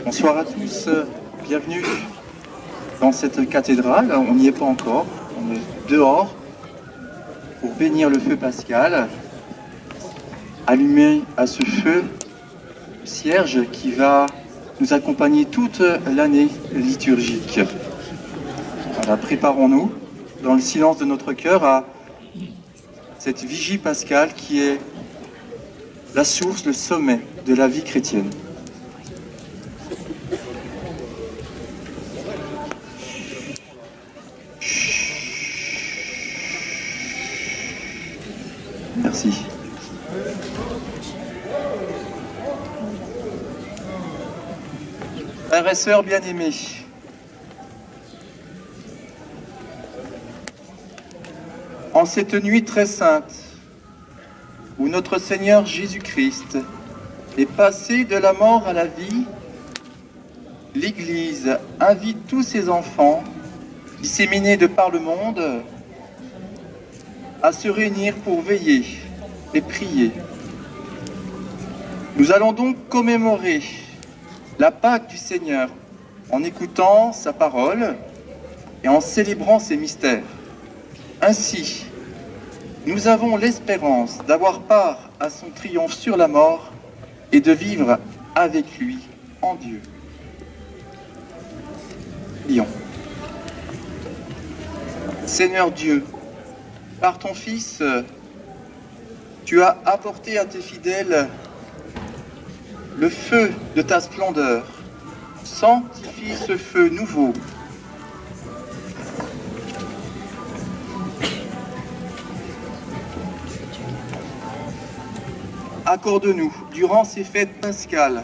Bonsoir à tous, bienvenue dans cette cathédrale. On n'y est pas encore, on est dehors pour bénir le feu pascal, allumé à ce feu cierge qui va nous accompagner toute l'année liturgique. Voilà, préparons-nous dans le silence de notre cœur à cette vigie pascale qui est la source, le sommet de la vie chrétienne. Merci. Frères et sœurs bien-aimés, en cette nuit très sainte, où notre Seigneur Jésus-Christ est passé de la mort à la vie, l'Église invite tous ses enfants, disséminés de par le monde, à se réunir pour veiller et prier. Nous allons donc commémorer la Pâque du Seigneur en écoutant sa parole et en célébrant ses mystères. Ainsi, nous avons l'espérance d'avoir part à son triomphe sur la mort et de vivre avec lui en Dieu. Prions. Seigneur Dieu, par ton Fils, tu as apporté à tes fidèles le feu de ta splendeur. Sanctifie ce feu nouveau. Accorde-nous, durant ces fêtes pascales,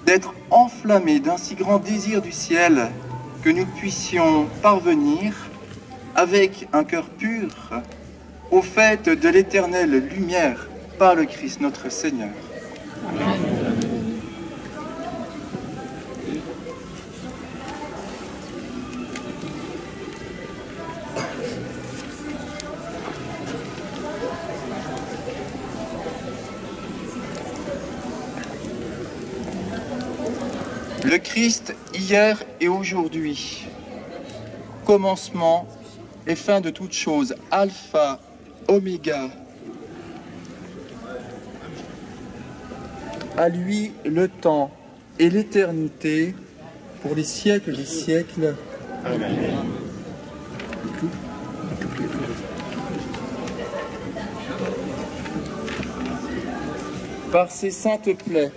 d'être enflammés d'un si grand désir du ciel que nous puissions parvenir, avec un cœur pur, au fait de l'éternelle lumière par le Christ notre Seigneur. Amen. Le Christ hier et aujourd'hui, commencement et fin de toute chose, alpha, oméga. À lui le temps et l'éternité pour les siècles des siècles. Amen. Par ses saintes plaies,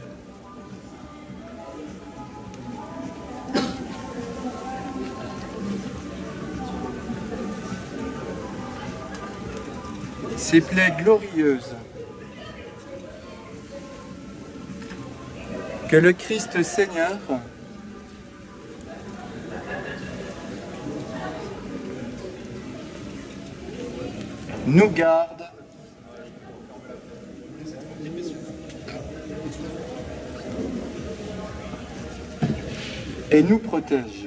ces plaies glorieuses, que le Christ Seigneur nous garde et nous protège.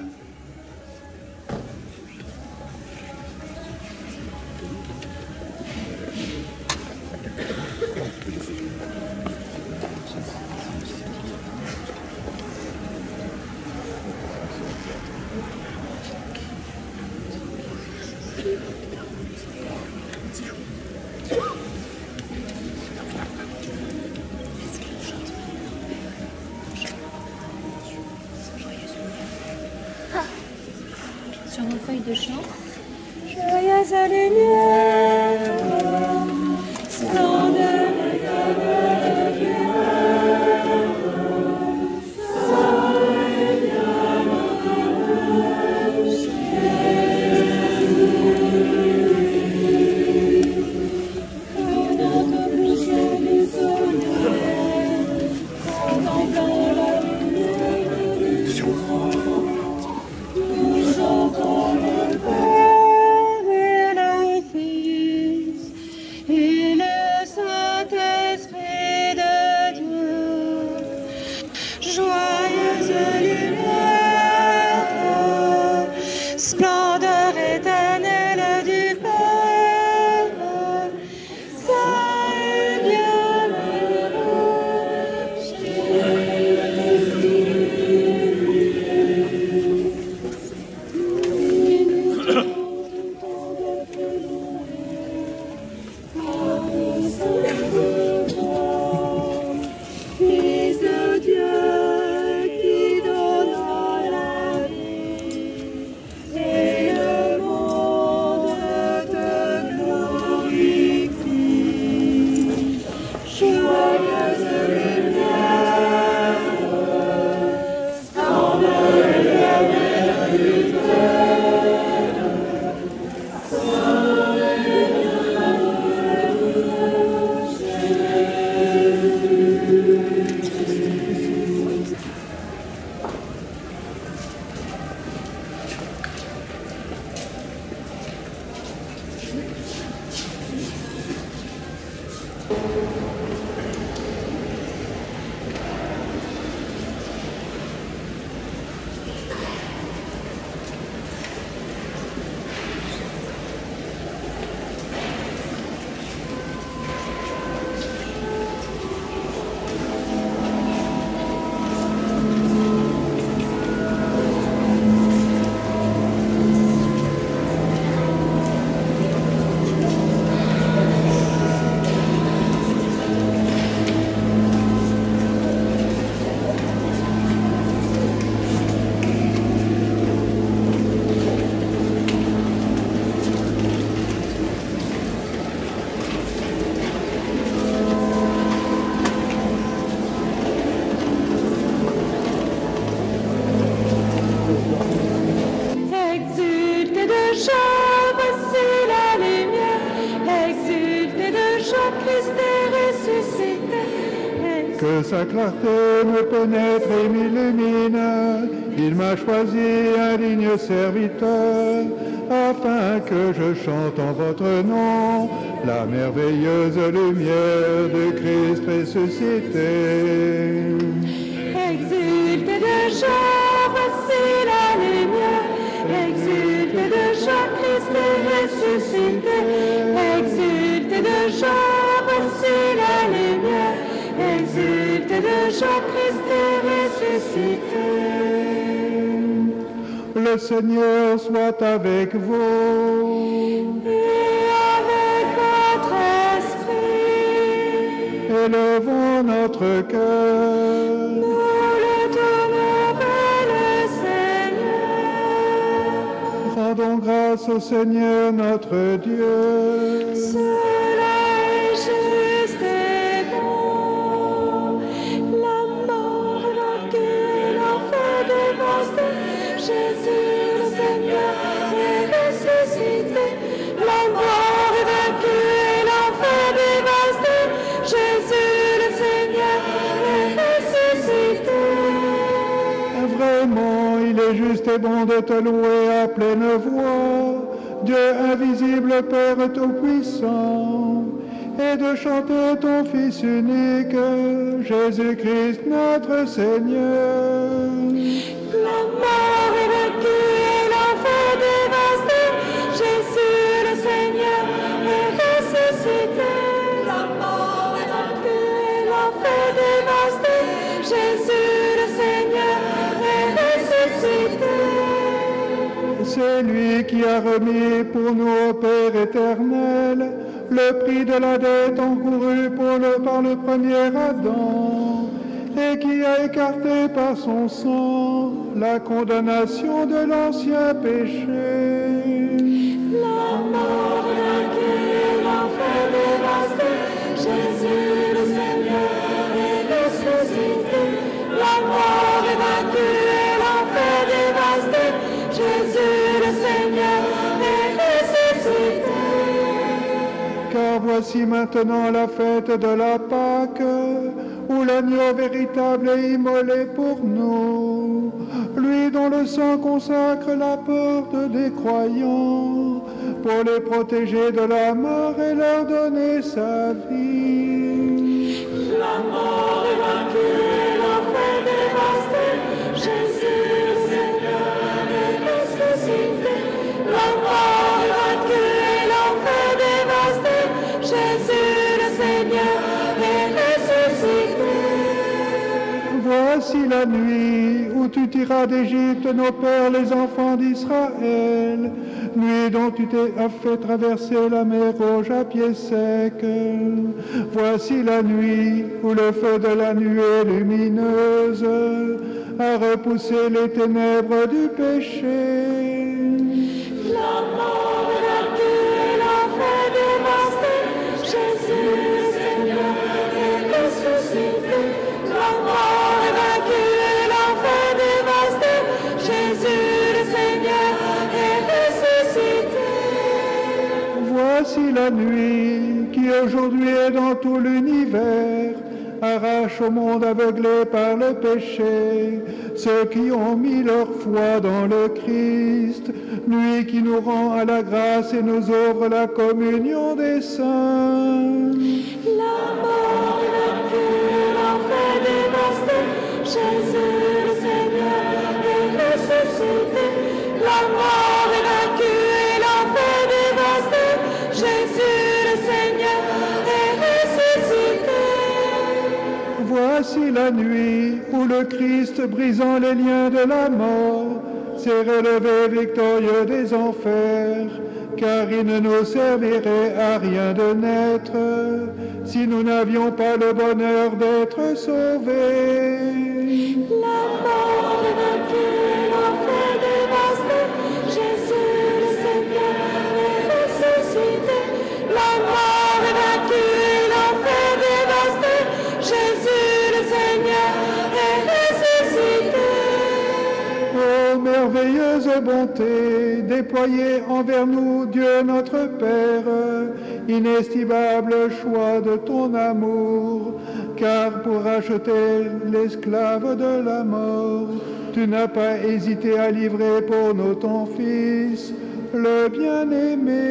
Sur nos feuilles de chant. Joyeux Alléluia, sang de et le Fils et le Saint. Christ est ressuscité. Que sa clarté me pénètre et m'illumine. Il m'a choisi un digne serviteur, afin que je chante en votre nom la merveilleuse lumière de Christ ressuscité. Exultez de joie, voici la lumière. Exultez de joie, Christ est ressuscité. Exultez de joie, voici la lumière. Exultez de joie, Christ est ressuscité. Le Seigneur soit avec vous. Et avec votre esprit, Élevons notre cœur. nous le tournons vers le Seigneur. Rendons grâce au Seigneur notre Dieu. Cela est juste et bon. La mort vaincue, l'enfer dévasté. Jésus le Seigneur est ressuscité. La mort est vaincue et l'enfer dévasté. Jésus le Seigneur est ressuscité. Vraiment, il est juste et bon de te louer à pleine voix, Dieu invisible, Père tout-puissant, et de chanter ton Fils unique, Jésus-Christ notre Seigneur. La mort est vaincue et l'enfer dévasté. Jésus le Seigneur est ressuscité. La mort est vaincue et l'enfer dévasté. Jésus le Seigneur est ressuscité. C'est lui qui a remis pour nous au Père éternel le prix de la dette encourue par le premier Adam, et qui a écarté par son sang la condamnation de l'ancien péché. La mort est vaincue et l'enfer dévasté. Jésus le Seigneur est ressuscité. La mort est vaincue et l'enfer dévasté. Jésus le Seigneur est ressuscité. Car voici maintenant la fête de la Pâque, où l'agneau véritable est immolé pour nous, lui dont le sang consacre la porte des croyants, pour les protéger de la mort et leur donner sa vie. La mort est vaincue et l'enfer dévasté. Jésus le Seigneur est ressuscité. La mort est vaincue et l'enfer dévasté. Jésus le Seigneur est ressuscité. Voici la nuit où tu tiras d'Égypte nos pères, les enfants d'Israël, nuit dont tu t'es fait traverser la mer Rouge à pied sec. Voici la nuit où le feu de la nuée lumineuse a repoussé les ténèbres du péché. La mort est vaincue et l'enfer dévasté. Jésus le Seigneur est ressuscité. La mort est vaincue et l'enfer dévasté. Jésus le Seigneur est ressuscité. Voici la nuit qui aujourd'hui est dans tout l'univers, arrache au monde aveuglé par le péché ceux qui ont mis leur foi dans le Christ, nuit qui nous rend à la grâce et nous ouvre la communion des saints. La mort est vaincue, l'enfer dévasté. Jésus le Seigneur est ressuscité. La mort est vaincue et l'enfer dévasté. Jésus le Seigneur est ressuscité. Voici la nuit où le Christ, brisant les liens de la mort, s'est relevé victorieux des enfers, car il ne nous servirait à rien de naître si nous n'avions pas le bonheur d'être sauvés. La mort est vaincue, l'enfer dévasté. Jésus le Seigneur est ressuscité. La mort est vaincue et l'enfer dévasté. Jésus le Seigneur est ressuscité. Ô merveilleuse de bonté déployée envers nous, Dieu notre Père, inestimable choix de ton amour, car pour racheter l'esclave de la mort, tu n'as pas hésité à livrer pour nous ton Fils, le bien-aimé.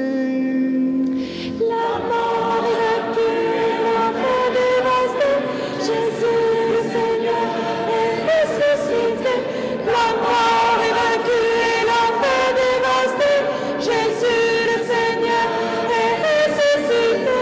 La mort est vaincue, l'enfer dévasté, Jésus le Seigneur est ressuscité. La mort est vaincue et l'enfer dévasté, Jésus le Seigneur est ressuscité.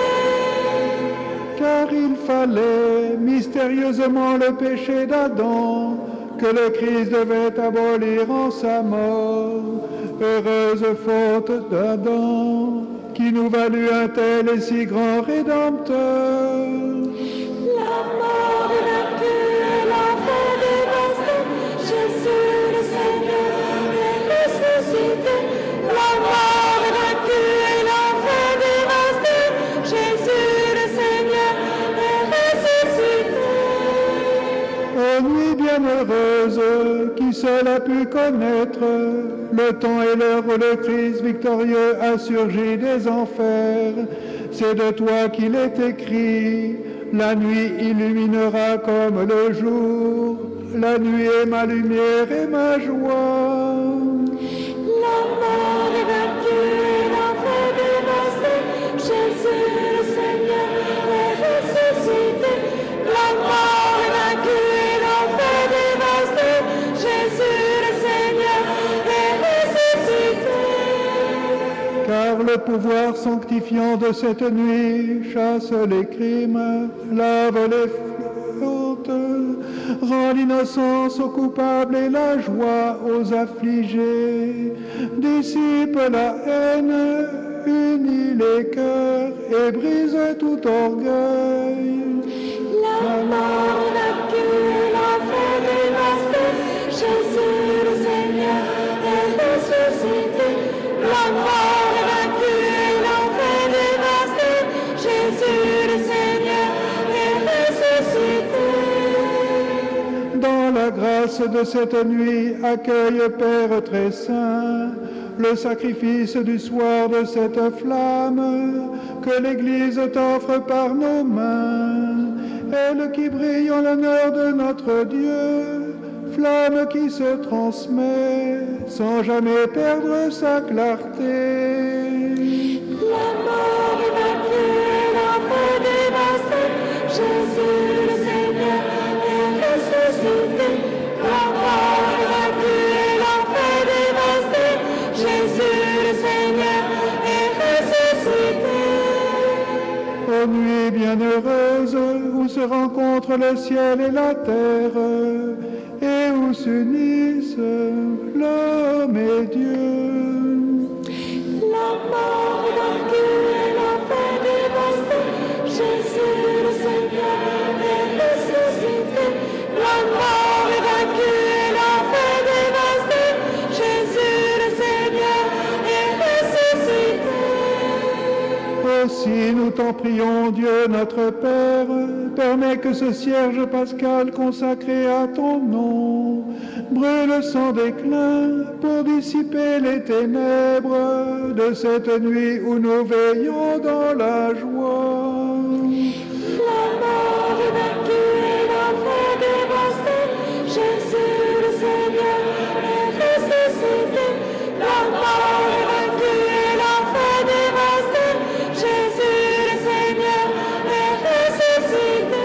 Car il fallait mystérieusement le péché d'Adam, que le Christ devait abolir en sa mort. Heureuse faute d'Adam, qui nous valut un tel et si grand Rédempteur. La mort est vaincue et l'enfer dévasté, Jésus le Seigneur est ressuscité. La mort est vaincue et l'enfer dévasté, Jésus le Seigneur est ressuscité. Ô nuit bienheureuse, qui seule a pu connaître le temps et l'heure où le Christ victorieux a surgi des enfers, c'est de toi qu'il est écrit, la nuit illuminera comme le jour, la nuit est ma lumière et ma joie. La mort est vaincue et l'enfer dévasté, Jésus le Seigneur est ressuscité. La mort est vaincue et l'enfer dévasté, Jésus le Seigneur est ressuscité. Car le pouvoir sanctifiant de cette nuit chasse les crimes, lave les fautes, rend l'innocence aux coupables et la joie aux affligés, dissipe la haine, unit les cœurs et brise tout orgueil. La mort est vaincue et l'enfer dévasté, Jésus le Seigneur est ressuscité. La mort est vaincue et l'enfer dévasté, Jésus le Seigneur est ressuscité. Dans la grâce de cette nuit, accueille, Père très saint, le sacrifice du soir de cette flamme que l'Église t'offre par nos mains, elle qui brille en l'honneur de notre Dieu, flamme qui se transmet sans jamais perdre sa clarté. La mort est vaincue et l'enfer dévasté, Jésus le Seigneur est ressuscité. La mort est vaincue et l'enfer dévasté, Jésus le Seigneur est ressuscité. Ô nuit bienheureuse, où se rencontrent le ciel et la terre, et où s'unissent l'homme et Dieu. La mort est vaincue et l'enfer dévasté, Jésus le Seigneur est ressuscité. La mort est vaincue et l'enfer dévasté, Jésus le Seigneur est ressuscité. Aussi nous t'en prions, Dieu notre Père, permets que ce cierge pascal consacré à ton nom brûle sans déclin pour dissiper les ténèbres de cette nuit où nous veillons dans la joie. La mort est vaincue et l'enfer dévasté, Jésus le Seigneur est ressuscité. La mort est vaincue et l'enfer dévasté, Jésus le Seigneur est ressuscité.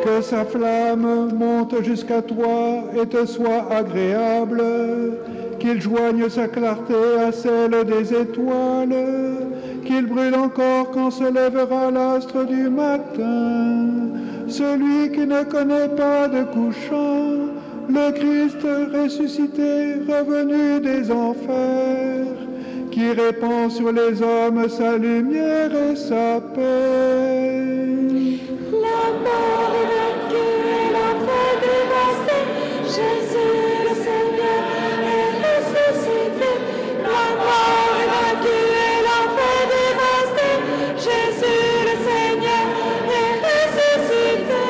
Que sa flamme monte jusqu'à toi et te soit agréable, qu'il joigne sa clarté à celle des étoiles, qu'il brûle encore quand se lèvera l'astre du matin. Celui qui ne connaît pas de couchant, le Christ ressuscité, revenu des enfers, qui répand sur les hommes sa lumière et sa paix. La mort est vaincue et l'enfer dévasté, Jésus le Seigneur est ressuscité. La mort est vaincue et l'enfer dévasté, Jésus le Seigneur est ressuscité.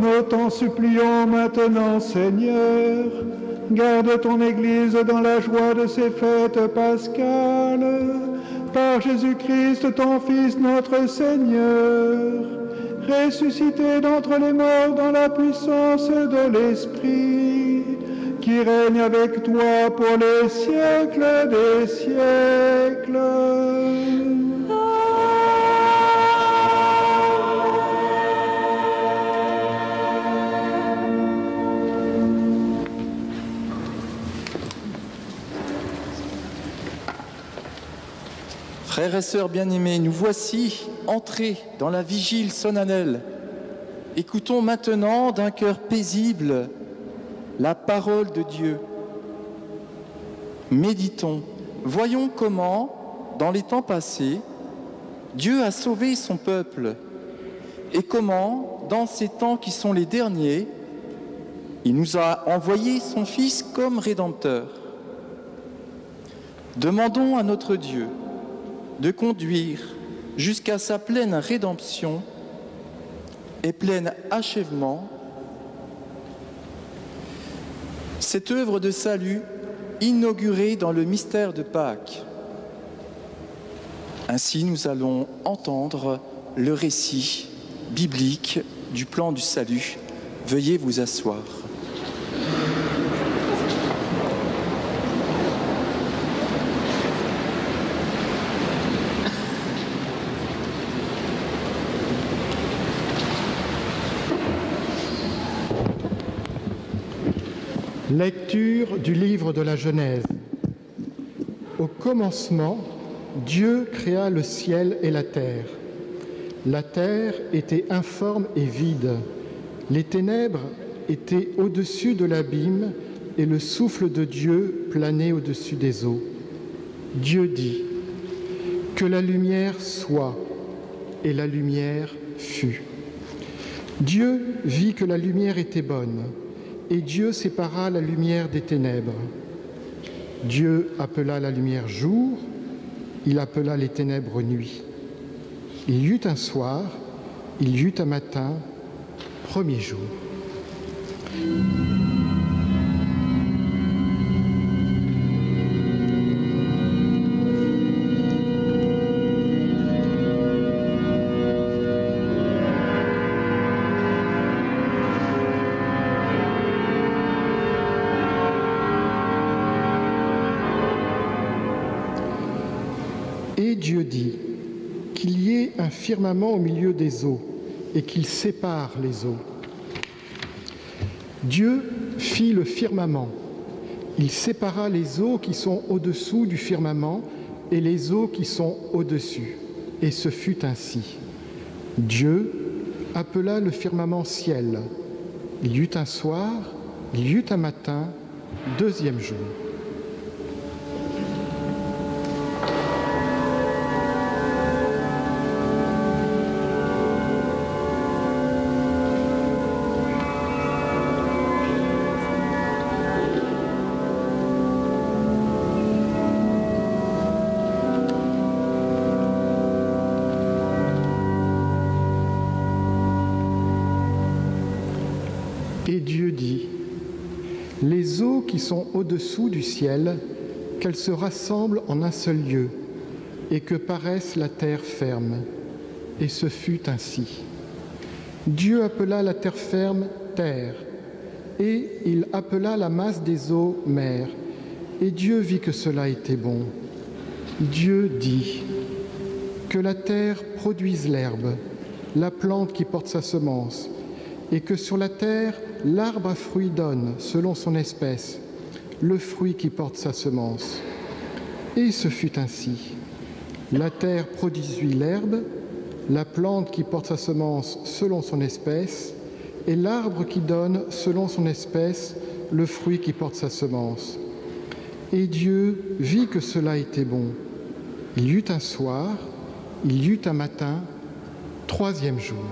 Nous t'en supplions maintenant, Seigneur, Garde ton Église dans la joie de ses fêtes pascales. Par Jésus-Christ, ton Fils, notre Seigneur, ressuscité d'entre les morts dans la puissance de l'Esprit, qui règne avec toi pour les siècles des siècles. Frères et sœurs bien-aimés, nous voici entrés dans la vigile solennelle. Écoutons maintenant d'un cœur paisible la parole de Dieu. Méditons, voyons comment, dans les temps passés, Dieu a sauvé son peuple et comment, dans ces temps qui sont les derniers, il nous a envoyé son Fils comme Rédempteur. Demandons à notre Dieu de conduire jusqu'à sa pleine rédemption et plein achèvement cette œuvre de salut inaugurée dans le mystère de Pâques. Ainsi, nous allons entendre le récit biblique du plan du salut. Veuillez vous asseoir. Lecture du livre de la Genèse. Au commencement, Dieu créa le ciel et la terre. La terre était informe et vide. Les ténèbres étaient au-dessus de l'abîme et le souffle de Dieu planait au-dessus des eaux. Dieu dit : « Que la lumière soit », et la lumière fut. Dieu vit que la lumière était bonne. Et Dieu sépara la lumière des ténèbres. Dieu appela la lumière jour, il appela les ténèbres nuit. Il y eut un soir, il y eut un matin, premier jour. Et Dieu dit qu'il y ait un firmament au milieu des eaux et qu'il sépare les eaux. Dieu fit le firmament. Il sépara les eaux qui sont au-dessous du firmament et les eaux qui sont au-dessus. Et ce fut ainsi. Dieu appela le firmament ciel. Il y eut un soir, il y eut un matin, deuxième jour. Et Dieu dit : les eaux qui sont au-dessous du ciel, qu'elles se rassemblent en un seul lieu, et que paraisse la terre ferme. Et ce fut ainsi. Dieu appela la terre ferme terre, et il appela la masse des eaux mer. Et Dieu vit que cela était bon. Dieu dit : que la terre produise l'herbe, la plante qui porte sa semence, et que sur la terre l'arbre à fruits donne, selon son espèce, le fruit qui porte sa semence. Et ce fut ainsi. La terre produisit l'herbe, la plante qui porte sa semence selon son espèce, et l'arbre qui donne, selon son espèce, le fruit qui porte sa semence. Et Dieu vit que cela était bon. Il y eut un soir, il y eut un matin, troisième jour.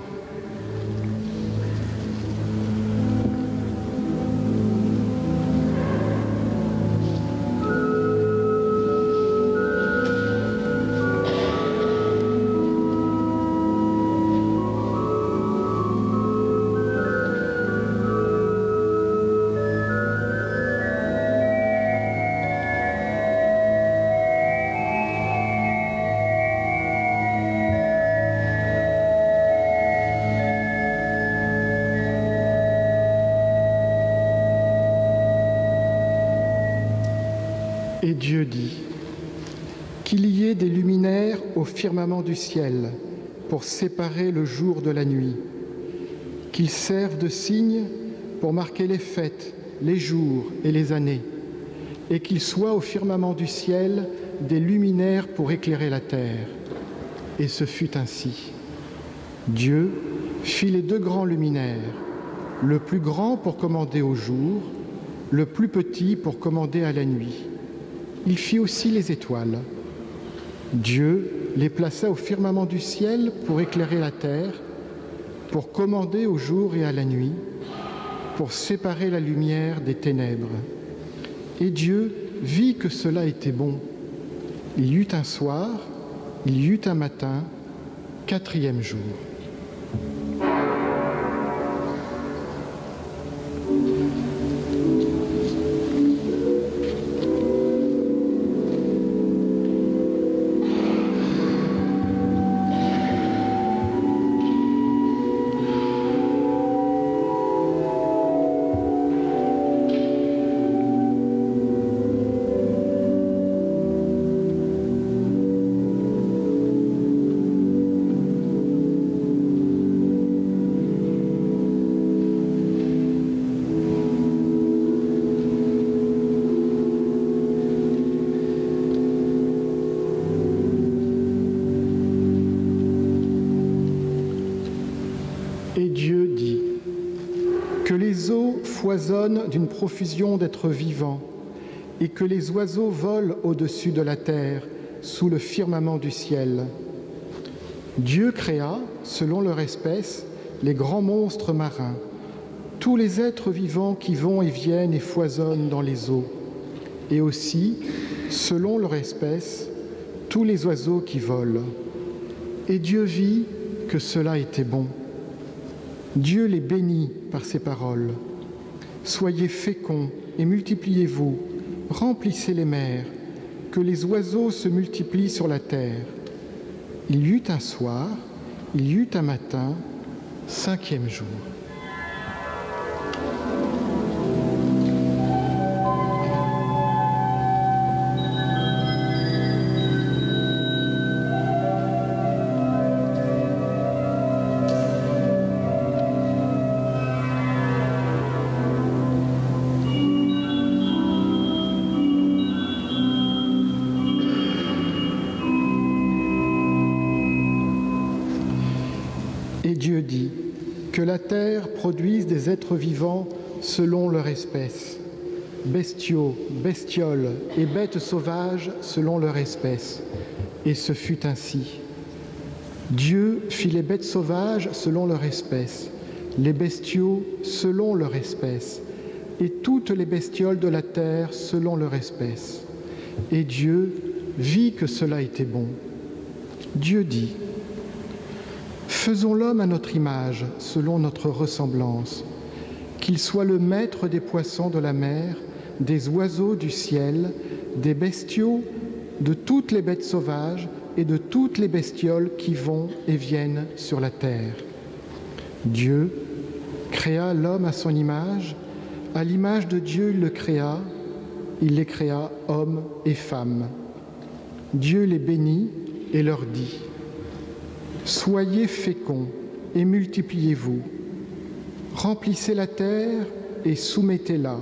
Et Dieu dit, qu'il y ait des luminaires au firmament du ciel pour séparer le jour de la nuit, qu'ils servent de signes pour marquer les fêtes, les jours et les années, et qu'il soit au firmament du ciel des luminaires pour éclairer la terre. Et ce fut ainsi. Dieu fit les deux grands luminaires, le plus grand pour commander au jour, le plus petit pour commander à la nuit. Il fit aussi les étoiles. Dieu les plaça au firmament du ciel pour éclairer la terre, pour commander au jour et à la nuit, pour séparer la lumière des ténèbres. Et Dieu vit que cela était bon. Il y eut un soir, il y eut un matin, 4e jour. Et Dieu dit, que les eaux foisonnent d'une profusion d'êtres vivants et que les oiseaux volent au-dessus de la terre, sous le firmament du ciel. Dieu créa, selon leur espèce, les grands monstres marins, tous les êtres vivants qui vont et viennent et foisonnent dans les eaux, et aussi, selon leur espèce, tous les oiseaux qui volent. Et Dieu vit que cela était bon. Dieu les bénit par ces paroles. Soyez féconds et multipliez-vous, remplissez les mers, que les oiseaux se multiplient sur la terre. Il y eut un soir, il y eut un matin, 5e jour. Et Dieu dit, que la terre produise des êtres vivants selon leur espèce, bestiaux, bestioles et bêtes sauvages selon leur espèce. Et ce fut ainsi. Dieu fit les bêtes sauvages selon leur espèce, les bestiaux selon leur espèce, et toutes les bestioles de la terre selon leur espèce. Et Dieu vit que cela était bon. Dieu dit, faisons l'homme à notre image, selon notre ressemblance, qu'il soit le maître des poissons de la mer, des oiseaux du ciel, des bestiaux, de toutes les bêtes sauvages et de toutes les bestioles qui vont et viennent sur la terre. Dieu créa l'homme à son image, à l'image de Dieu il le créa, il les créa hommes et femmes. Dieu les bénit et leur dit, soyez féconds et multipliez-vous, remplissez la terre et soumettez-la,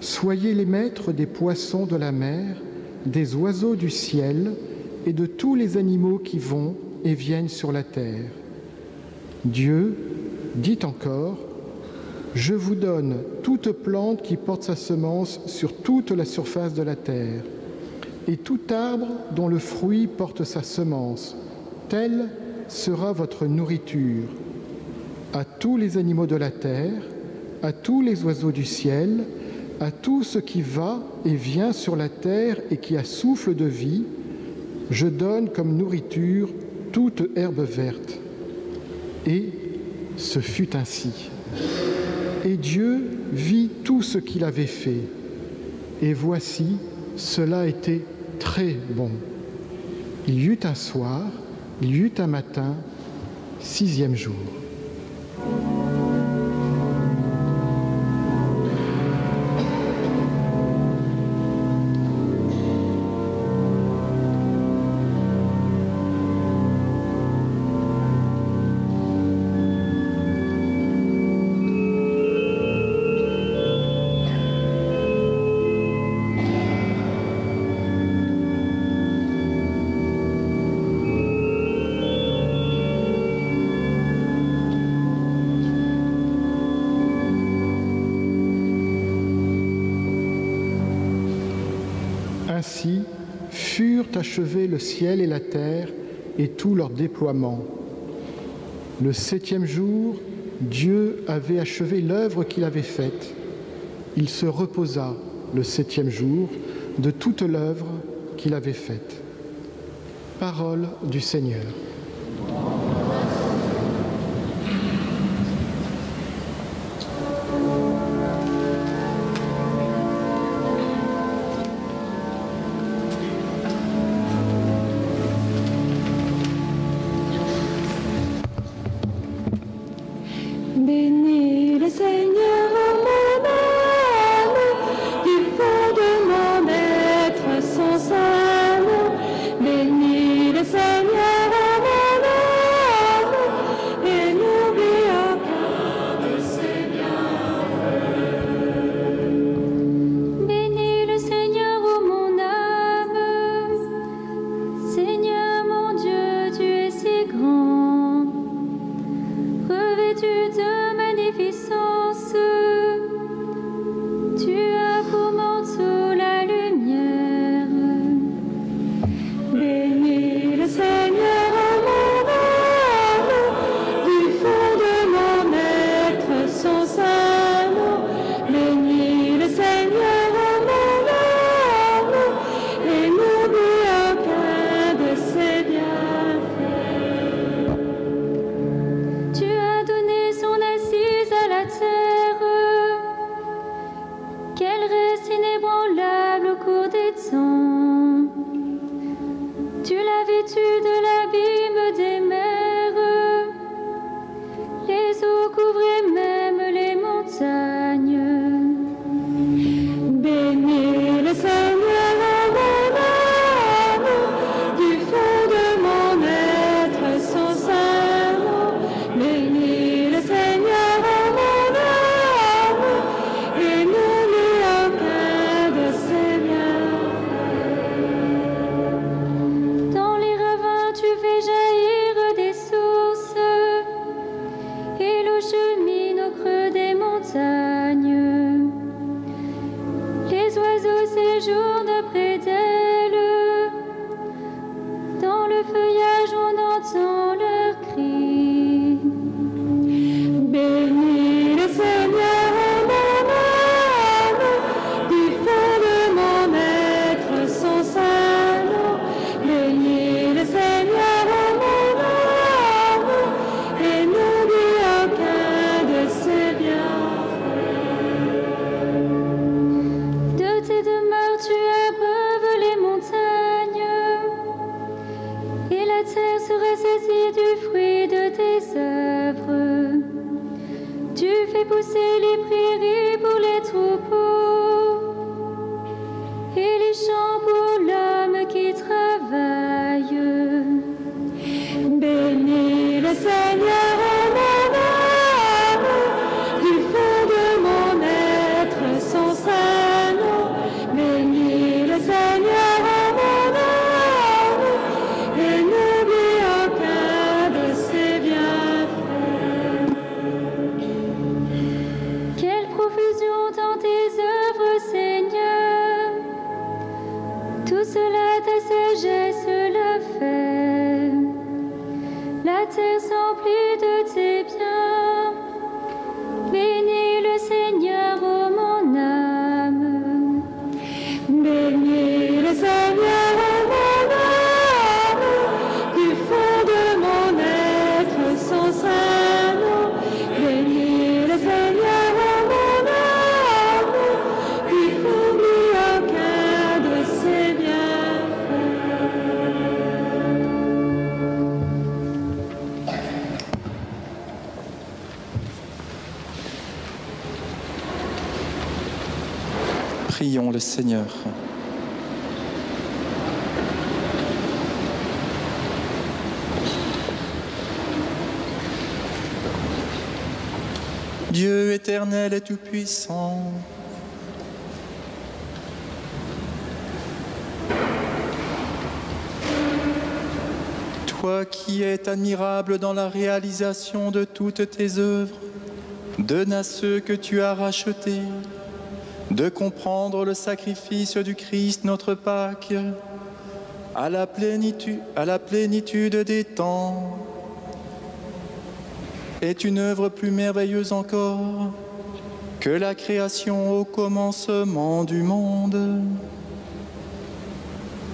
soyez les maîtres des poissons de la mer, des oiseaux du ciel et de tous les animaux qui vont et viennent sur la terre. Dieu dit encore, je vous donne toute plante qui porte sa semence sur toute la surface de la terre, et tout arbre dont le fruit porte sa semence, telle sera votre nourriture. À tous les animaux de la terre, à tous les oiseaux du ciel, à tout ce qui va et vient sur la terre et qui a souffle de vie, je donne comme nourriture toute herbe verte. Et ce fut ainsi. Et Dieu vit tout ce qu'il avait fait. Et voici, cela était très bon. Il y eut un soir, il y eut un matin, 6e jour. Ainsi furent achevés le ciel et la terre et tout leur déploiement. Le 7e jour, Dieu avait achevé l'œuvre qu'il avait faite. Il se reposa le 7e jour de toute l'œuvre qu'il avait faite. Parole du Seigneur. Bénis le Seigneur, mon âme, du fond de mon être, son saint nom. Bénis le Seigneur, mon âme, et n'oublie aucun de ses bienfaits. Bénis le Seigneur, ô mon âme. Seigneur mon Dieu, tu es si grand, revêtu de magnificence. Tu as pour manteau la lumière. Bénis le Seigneur, mon âme, du fond de mon être, son saint nom. Bénis le Seigneur, mon âme, et n'oublie aucun de ses bienfaits. Tu as donné son assise à la terre, qu'elle reste inébranlable au cours des temps. Tu l'as vêtue de l'abîme des mers, les eaux couvraient même les montagnes. Bénis le Seigneur, mon âme, du fond de mon être, son saint nom. Bénis le Seigneur, mon âme, et n'oublie aucun de ses bienfaits. Dans les ravins, tu fais jaillir des sources, et l'eau chemine au creux des montagnes. Les oiseaux séjournent près d'elle, dans le feuillage on entend leurs cris. Bénis le Seigneur, mon âme, du fond de mon être, son saint nom. Bénis le Seigneur, mon âme, et n'oublie aucun de ses bienfaits. De tes demeures tu abreuves les montagnes, et la terre sera saisie du fruit de tes œuvres. Tu fais pousser les prairies pour les troupeaux, et les champs pour l'homme qui travaille. Bénis le Seigneur, mon âme, du fond de mon être, son saint nom. Bénis le Seigneur, mon âme, et n'oublie aucun de ses bienfaits. Quelle profusion dans tes œuvres, Seigneur! Tout cela ta sagesse l'a fait. La terre s'emplit de tes biens. Bénis le Seigneur, ô mon âme. Bénis le Seigneur, mon âme, du fond de mon être, son saint nom. Bénis le Seigneur, mon âme, et n'oublie aucun de ses bienfaits. Prions le Seigneur. Dieu éternel et tout-puissant, toi qui es admirable dans la réalisation de toutes tes œuvres, donne à ceux que tu as rachetés de comprendre le sacrifice du Christ, notre Pâque, à la plénitude des temps, est une œuvre plus merveilleuse encore que la création au commencement du monde.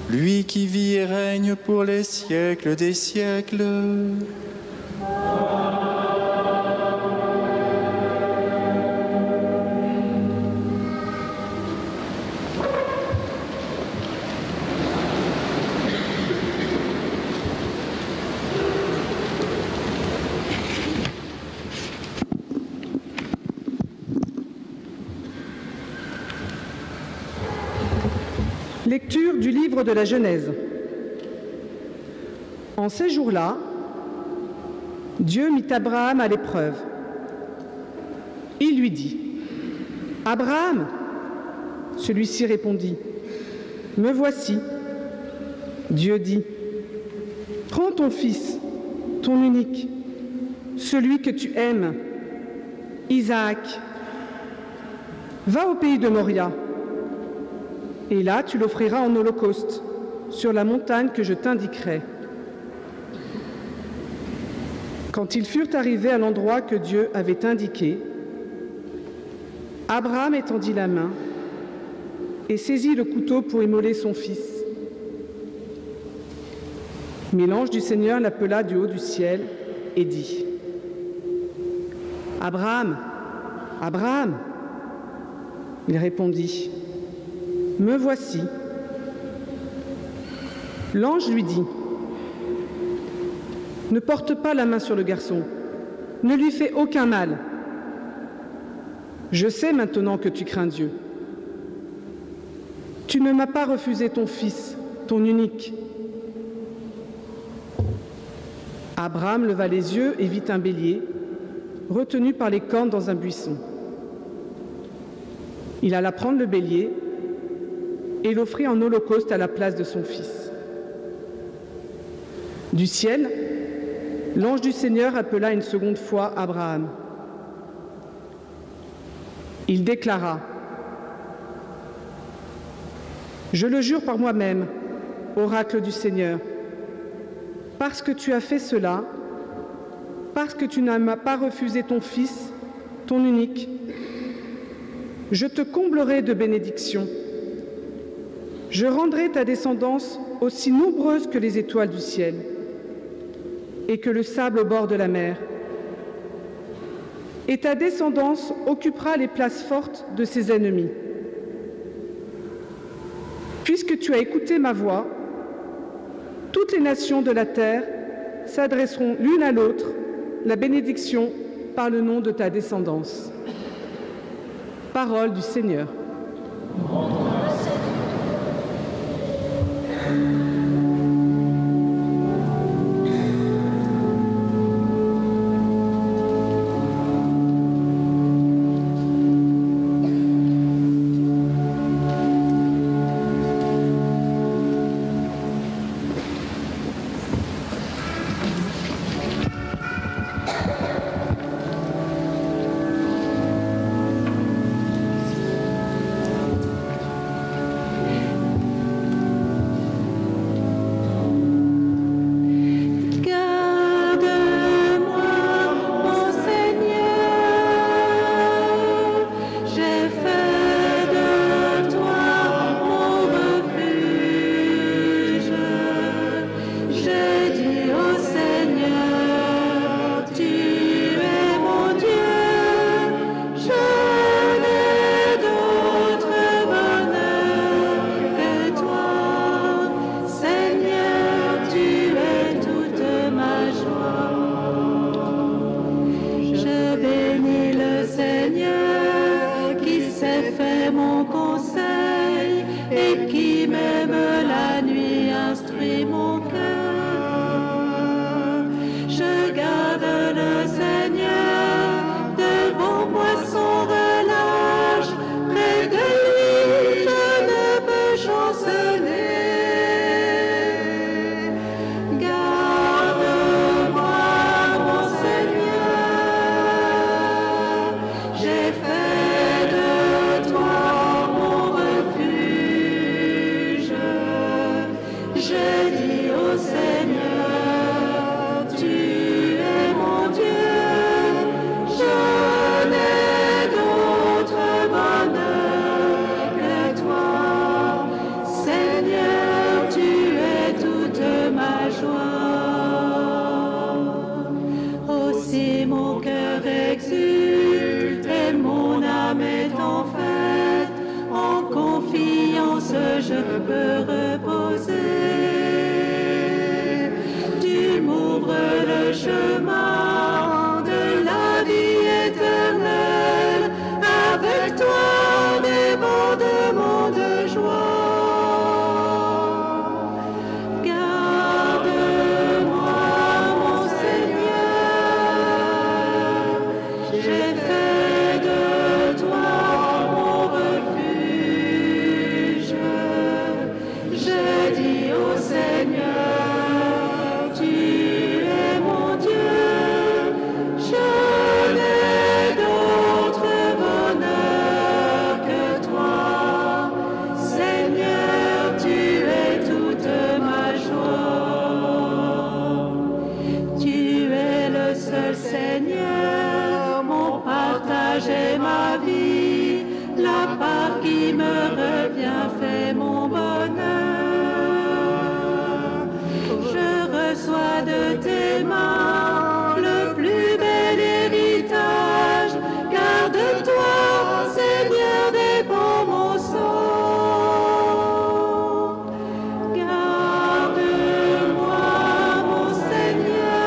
Lui qui vit et règne pour les siècles des siècles. Lecture du livre de la Genèse. En ces jours-là, Dieu mit Abraham à l'épreuve. Il lui dit : « Abraham !» Celui-ci répondit : « Me voici. » Dieu dit : « Prends ton fils, ton unique, celui que tu aimes, Isaac. Va au pays de Moria. Et là, tu l'offriras en holocauste, sur la montagne que je t'indiquerai. » Quand ils furent arrivés à l'endroit que Dieu avait indiqué, Abraham étendit la main et saisit le couteau pour immoler son fils. Mais l'ange du Seigneur l'appela du haut du ciel et dit : « Abraham, Abraham !» Il répondit : « Me voici. » L'ange lui dit : « Ne porte pas la main sur le garçon, ne lui fais aucun mal. Je sais maintenant que tu crains Dieu. Tu ne m'as pas refusé ton fils, ton unique. » Abraham leva les yeux et vit un bélier, retenu par les cornes dans un buisson. Il alla prendre le bélier et l'offrit en holocauste à la place de son fils. Du ciel, l'ange du Seigneur appela une seconde fois Abraham. Il déclara : « Je le jure par moi-même, oracle du Seigneur, parce que tu as fait cela, parce que tu ne m'as pas refusé ton fils, ton unique, je te comblerai de bénédictions. Je rendrai ta descendance aussi nombreuse que les étoiles du ciel et que le sable au bord de la mer. Et ta descendance occupera les places fortes de ses ennemis. Puisque tu as écouté ma voix, toutes les nations de la terre s'adresseront l'une à l'autre la bénédiction par le nom de ta descendance. » Parole du Seigneur. Je dis au Seigneur, tu es mon Dieu, je n'ai d'autre bonheur que toi. Seigneur, tu es toute ma joie. Aussi mon cœur exulte et mon âme est en fête. En confiance, je peux reposer. Tu m'ouvres le chemin de la vie éternelle. Avec toi, débordement de joie. Garde-moi, mon Seigneur. J'ai fait de toi mon refuge. Je dis au Seigneur, tu es mon Dieu. Je n'ai d'autre bonheur que toi. Seigneur, tu es toute ma joie. Tu es le seul Seigneur, mon partage et ma vie. La part qui me revient fait mon bonheur. Je reçois de tes mains le plus bel héritage. Car de toi, Seigneur, dépend mon sang. Garde-moi, mon Seigneur.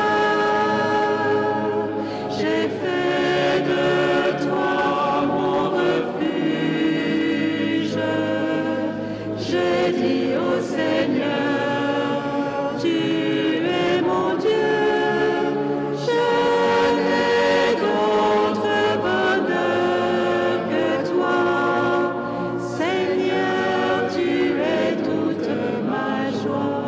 J'ai fait de toi mon refuge. Je dis au Seigneur, tu es mon Dieu. Je n'ai d'autre bonheur que toi. Seigneur, tu es toute ma joie.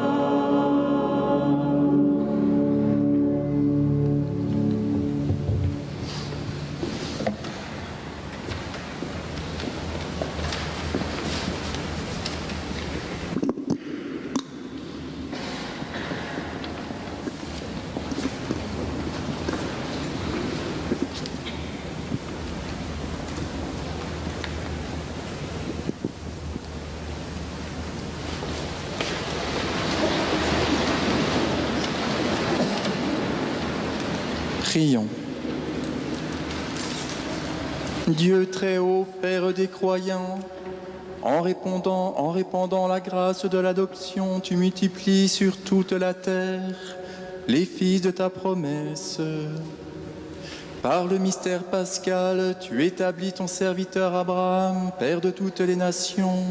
Prions. Dieu très haut, Père des croyants, en répandant la grâce de l'adoption, tu multiplies sur toute la terre les fils de ta promesse. Par le mystère pascal, tu établis ton serviteur Abraham, Père de toutes les nations,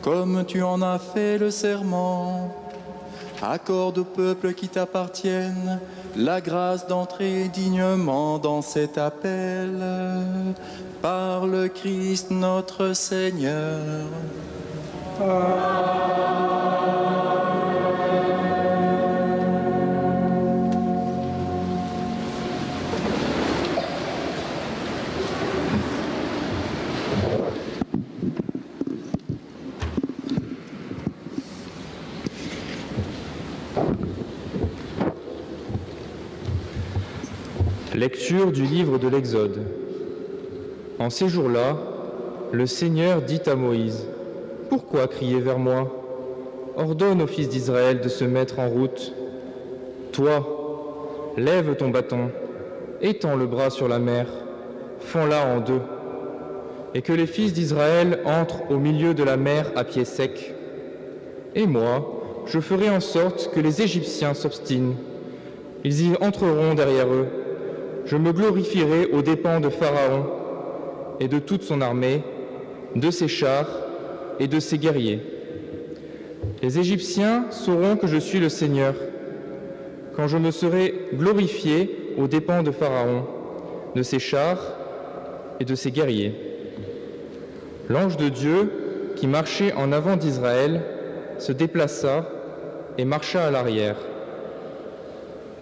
comme tu en as fait le serment. Accorde aux peuples qui t'appartiennent la grâce d'entrer dignement dans cet appel. Par le Christ notre Seigneur. Lecture du livre de l'Exode. En ces jours-là, le Seigneur dit à Moïse, « Pourquoi crier vers moi? Ordonne aux fils d'Israël de se mettre en route. Toi, lève ton bâton, étends le bras sur la mer, fends-la en deux, et que les fils d'Israël entrent au milieu de la mer à pied sec. Et moi, je ferai en sorte que les Égyptiens s'obstinent. Ils y entreront derrière eux. Je me glorifierai aux dépens de Pharaon et de toute son armée, de ses chars et de ses guerriers. Les Égyptiens sauront que je suis le Seigneur, quand je me serai glorifié aux dépens de Pharaon, de ses chars et de ses guerriers. » L'ange de Dieu, qui marchait en avant d'Israël, se déplaça et marcha à l'arrière.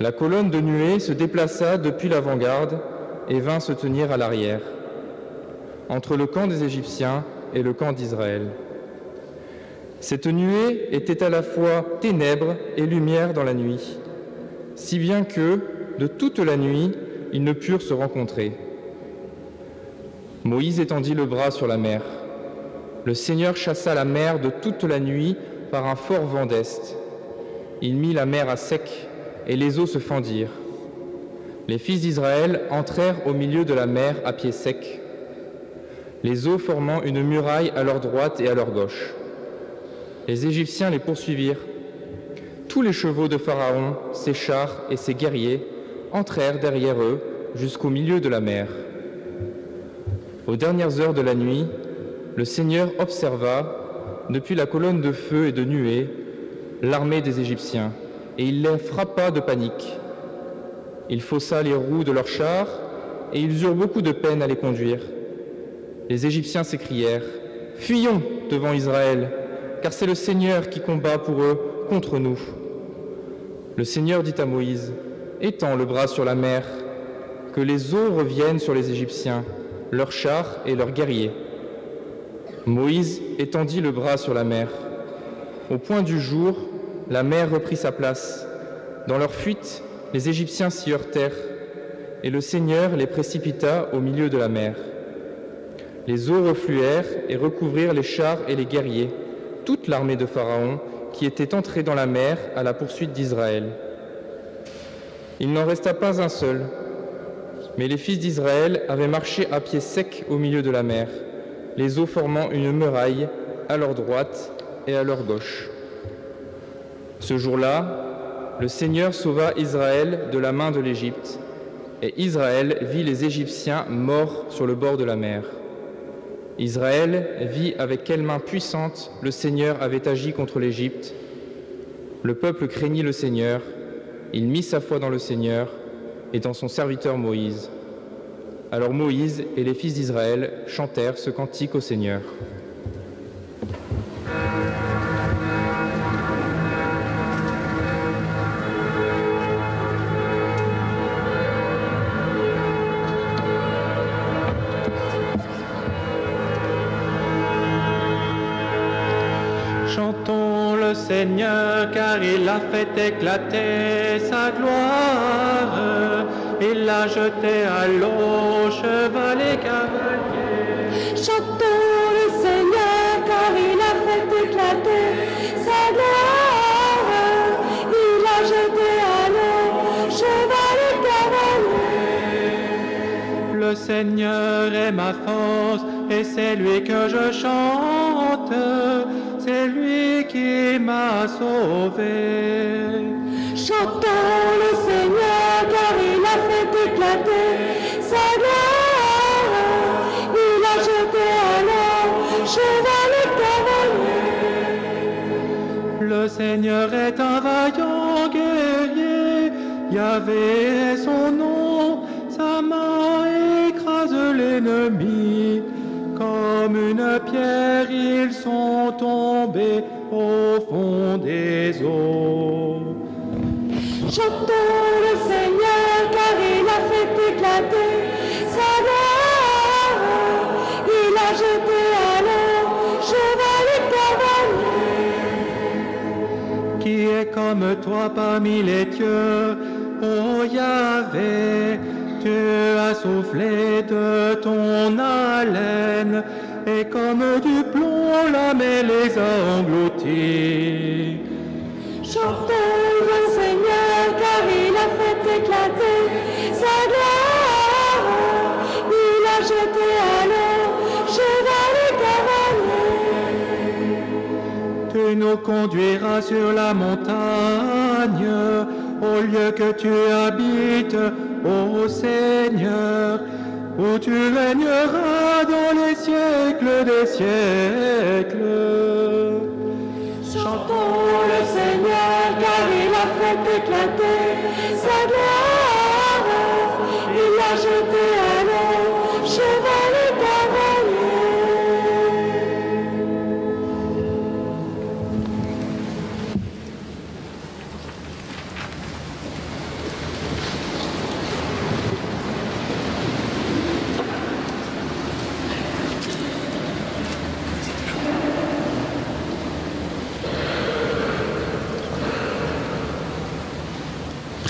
La colonne de nuée se déplaça depuis l'avant-garde et vint se tenir à l'arrière, entre le camp des Égyptiens et le camp d'Israël. Cette nuée était à la fois ténèbres et lumière dans la nuit, si bien que, de toute la nuit, ils ne purent se rencontrer. Moïse étendit le bras sur la mer. Le Seigneur chassa la mer de toute la nuit par un fort vent d'est. Il mit la mer à sec, et les eaux se fendirent. Les fils d'Israël entrèrent au milieu de la mer à pied sec, les eaux formant une muraille à leur droite et à leur gauche. Les Égyptiens les poursuivirent. Tous les chevaux de Pharaon, ses chars et ses guerriers entrèrent derrière eux jusqu'au milieu de la mer. Aux dernières heures de la nuit, le Seigneur observa, depuis la colonne de feu et de nuée, l'armée des Égyptiens, et il les frappa de panique. Il faussa les roues de leurs chars, et ils eurent beaucoup de peine à les conduire. Les Égyptiens s'écrièrent « Fuyons devant Israël, car c'est le Seigneur qui combat pour eux contre nous. » Le Seigneur dit à Moïse « Étends le bras sur la mer, que les eaux reviennent sur les Égyptiens, leurs chars et leurs guerriers. » Moïse étendit le bras sur la mer. Au point du jour, la mer reprit sa place. Dans leur fuite, les Égyptiens s'y heurtèrent, et le Seigneur les précipita au milieu de la mer. Les eaux refluèrent et recouvrirent les chars et les guerriers, toute l'armée de Pharaon qui était entrée dans la mer à la poursuite d'Israël. Il n'en resta pas un seul, mais les fils d'Israël avaient marché à pied sec au milieu de la mer, les eaux formant une muraille à leur droite et à leur gauche. Ce jour-là, le Seigneur sauva Israël de la main de l'Égypte, et Israël vit les Égyptiens morts sur le bord de la mer. Israël vit avec quelle main puissante le Seigneur avait agi contre l'Égypte. Le peuple craignit le Seigneur, il mit sa foi dans le Seigneur et dans son serviteur Moïse. Alors Moïse et les fils d'Israël chantèrent ce cantique au Seigneur. Chantons le Seigneur car il a fait éclater sa gloire. Il l'a jeté à l'eau, cheval et cavalier. Chantons le Seigneur car il a fait éclater sa gloire. Il a jeté à l'eau, cheval et cavalier. Le Seigneur est ma force et c'est lui que je chante. C'est lui qui m'a sauvé. Chantons le Seigneur car il a fait éclater sa gloire. Il a jeté à l'eau, cheval et cavalier. Le Seigneur est un vaillant guerrier, Yahvé est son nom, sa main écrase l'ennemi. Comme une pierre, ils sont tombés au fond des eaux. Chantons le Seigneur car il a fait éclater sa gloire. Il a jeté à l'eau, cheval et cavalier. Qui est comme toi parmi les dieux, ô Yahvé? Tu as soufflé de ton haleine, et comme du plomb la mer les a engloutis. Chantons le Seigneur car il a fait éclater sa gloire. Il a jeté à l'eau, cheval et cavalier. Tu nous conduiras sur la montagne, au lieu que tu habites, ô Seigneur, où tu régneras dans les siècles des siècles. Chantons le Seigneur car il a fait éclater sa gloire. Il a jeté à l'eau, cheval et cavalier.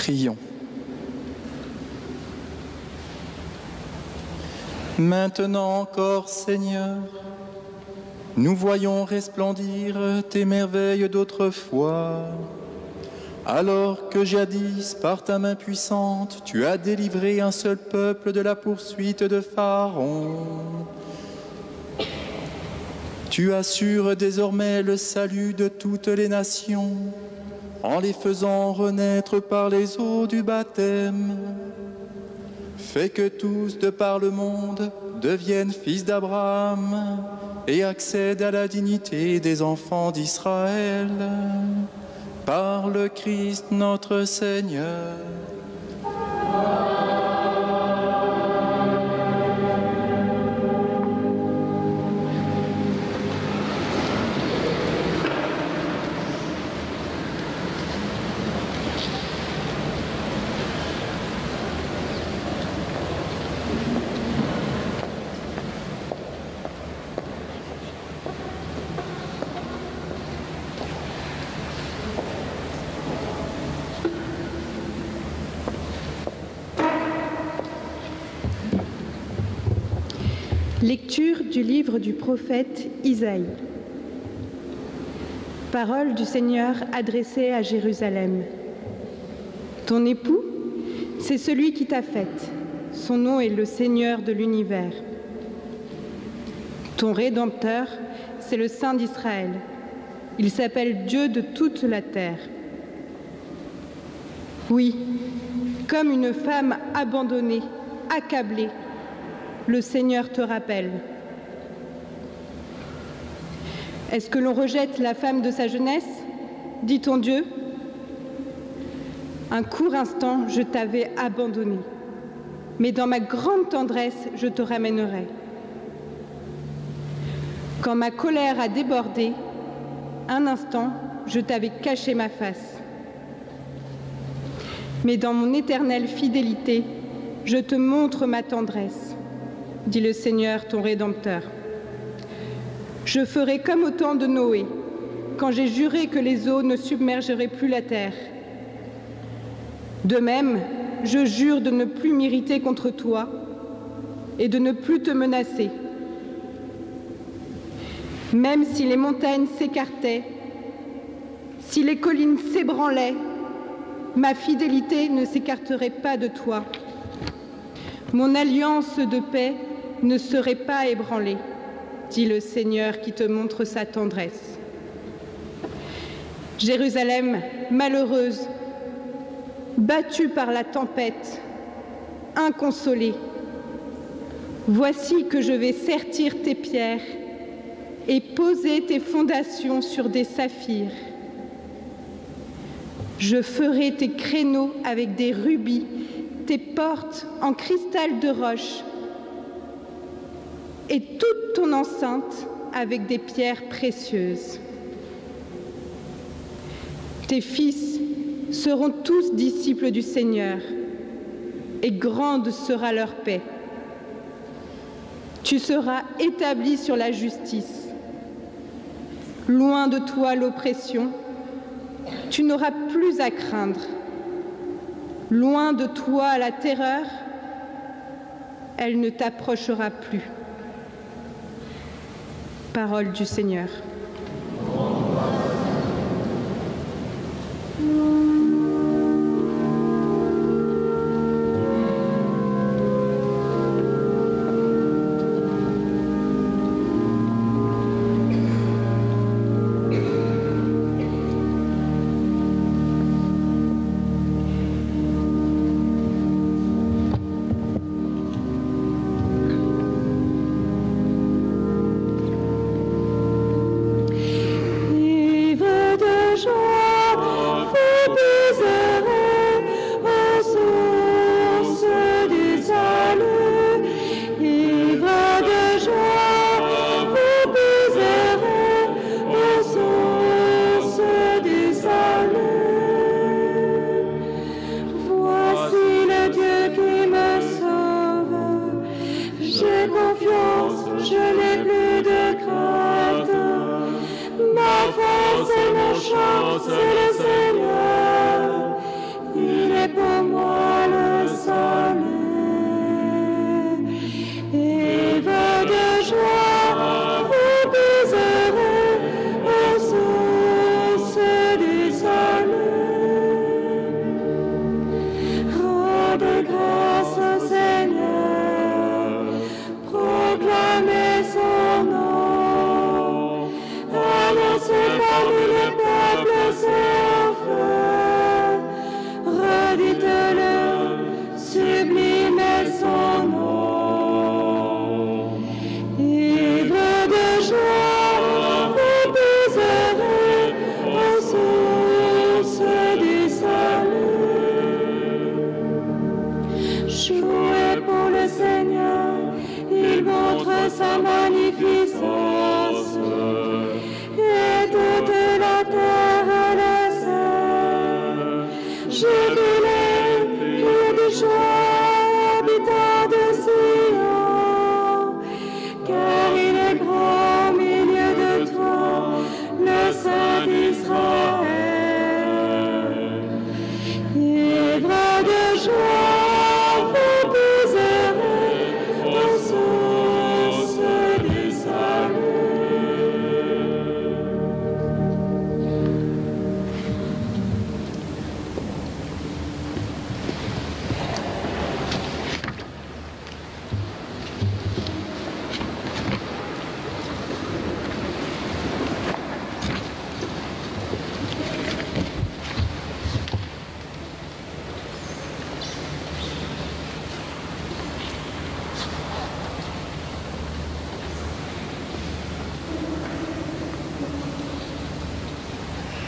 Prions. Maintenant encore, Seigneur, nous voyons resplendir tes merveilles d'autrefois, alors que jadis, par ta main puissante, tu as délivré un seul peuple de la poursuite de Pharaon. Tu assures désormais le salut de toutes les nations, en les faisant renaître par les eaux du baptême. Fais que tous, de par le monde, deviennent fils d'Abraham et accèdent à la dignité des enfants d'Israël. Par le Christ notre Seigneur. Lecture du livre du prophète Isaïe. Parole du Seigneur adressée à Jérusalem. Ton époux, c'est celui qui t'a faite. Son nom est le Seigneur de l'univers. Ton Rédempteur, c'est le Saint d'Israël. Il s'appelle Dieu de toute la terre. Oui, comme une femme abandonnée, accablée, le Seigneur te rappelle. Est-ce que l'on rejette la femme de sa jeunesse, dit ton Dieu? Un court instant, je t'avais abandonné, mais dans ma grande tendresse, je te ramènerai. Quand ma colère a débordé, un instant, je t'avais caché ma face. Mais dans mon éternelle fidélité, je te montre ma tendresse, dit le Seigneur, ton Rédempteur. Je ferai comme au temps de Noé, quand j'ai juré que les eaux ne submergeraient plus la terre. De même, je jure de ne plus m'irriter contre toi et de ne plus te menacer. Même si les montagnes s'écartaient, si les collines s'ébranlaient, ma fidélité ne s'écarterait pas de toi. Mon alliance de paix ne serait pas ébranlée, dit le Seigneur qui te montre sa tendresse. Jérusalem, malheureuse, battue par la tempête, inconsolée, voici que je vais sertir tes pierres et poser tes fondations sur des saphirs. Je ferai tes créneaux avec des rubis, tes portes en cristal de roche et toute ton enceinte avec des pierres précieuses. Tes fils seront tous disciples du Seigneur et grande sera leur paix. Tu seras établi sur la justice. Loin de toi l'oppression, tu n'auras plus à craindre. Loin de toi la terreur, elle ne t'approchera plus. Parole du Seigneur.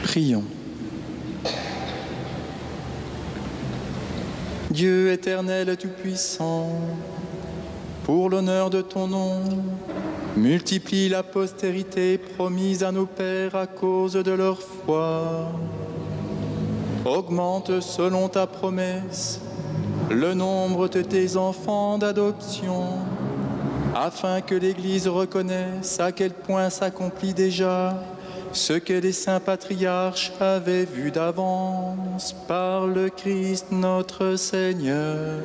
Prions. Dieu éternel et tout-puissant, pour l'honneur de ton nom, multiplie la postérité promise à nos pères à cause de leur foi. Augmente selon ta promesse le nombre de tes enfants d'adoption, afin que l'Église reconnaisse à quel point s'accomplit déjà ce que les saints patriarches avaient vu d'avance par le Christ notre Seigneur.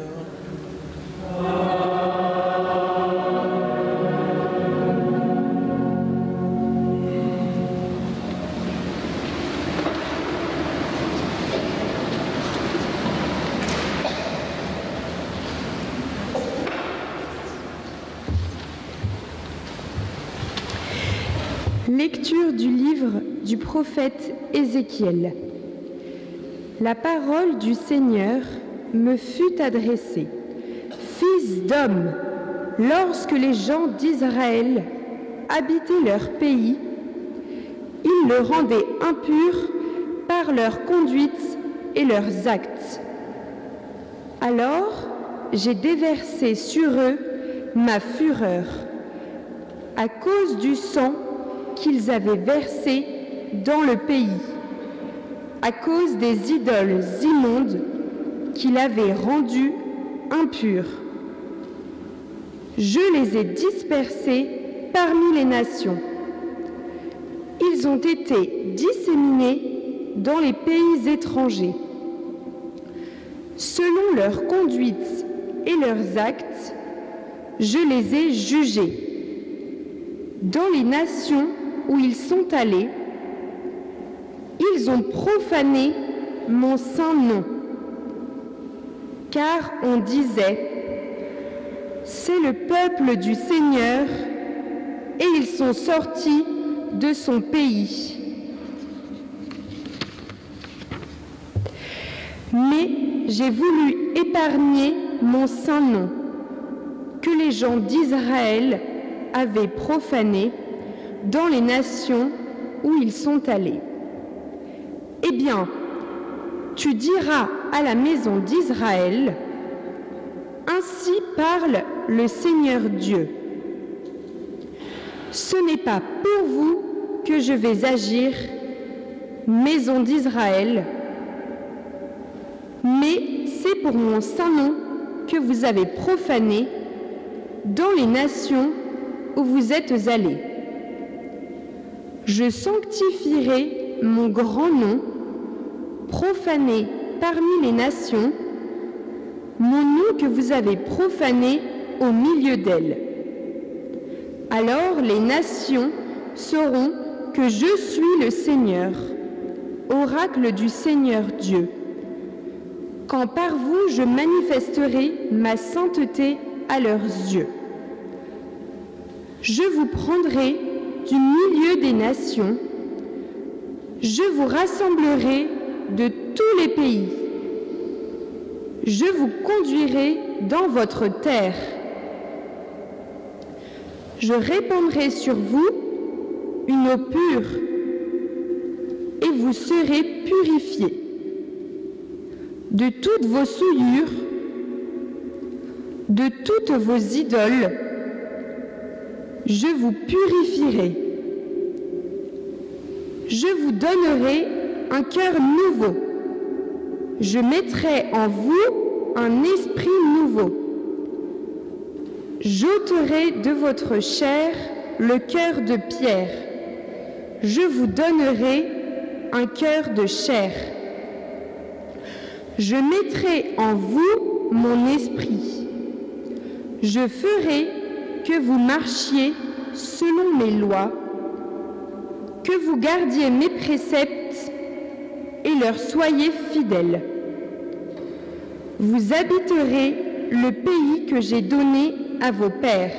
Lecture du livre du prophète Ézéchiel. La parole du Seigneur me fut adressée. Fils d'homme, lorsque les gens d'Israël habitaient leur pays, ils le rendaient impur par leur conduite et leurs actes. Alors j'ai déversé sur eux ma fureur, à cause du sang qu'ils avaient versé dans le pays, à cause des idoles immondes qu'il avait rendues impures. Je les ai dispersés parmi les nations. Ils ont été disséminés dans les pays étrangers. Selon leur conduite et leurs actes, je les ai jugés. Dans les nations où ils sont allés, ils ont profané mon saint nom. Car on disait, c'est le peuple du Seigneur, et ils sont sortis de son pays. Mais j'ai voulu épargner mon saint nom, que les gens d'Israël avaient profané dans les nations où ils sont allés. Eh bien, tu diras à la maison d'Israël, ainsi parle le Seigneur Dieu. Ce n'est pas pour vous que je vais agir, maison d'Israël, mais c'est pour mon saint nom que vous avez profané dans les nations où vous êtes allés. Je sanctifierai mon grand nom, profané parmi les nations, mon nom que vous avez profané au milieu d'elles. Alors les nations sauront que je suis le Seigneur, oracle du Seigneur Dieu, quand par vous je manifesterai ma sainteté à leurs yeux. Je vous prendrai du milieu des nations, je vous rassemblerai de tous les pays, je vous conduirai dans votre terre, je répandrai sur vous une eau pure, et vous serez purifiés. De toutes vos souillures, de toutes vos idoles, je vous purifierai. Je vous donnerai un cœur nouveau. Je mettrai en vous un esprit nouveau. J'ôterai de votre chair le cœur de pierre. Je vous donnerai un cœur de chair. Je mettrai en vous mon esprit. Je ferai que vous marchiez selon mes lois, que vous gardiez mes préceptes et leur soyez fidèles. Vous habiterez le pays que j'ai donné à vos pères.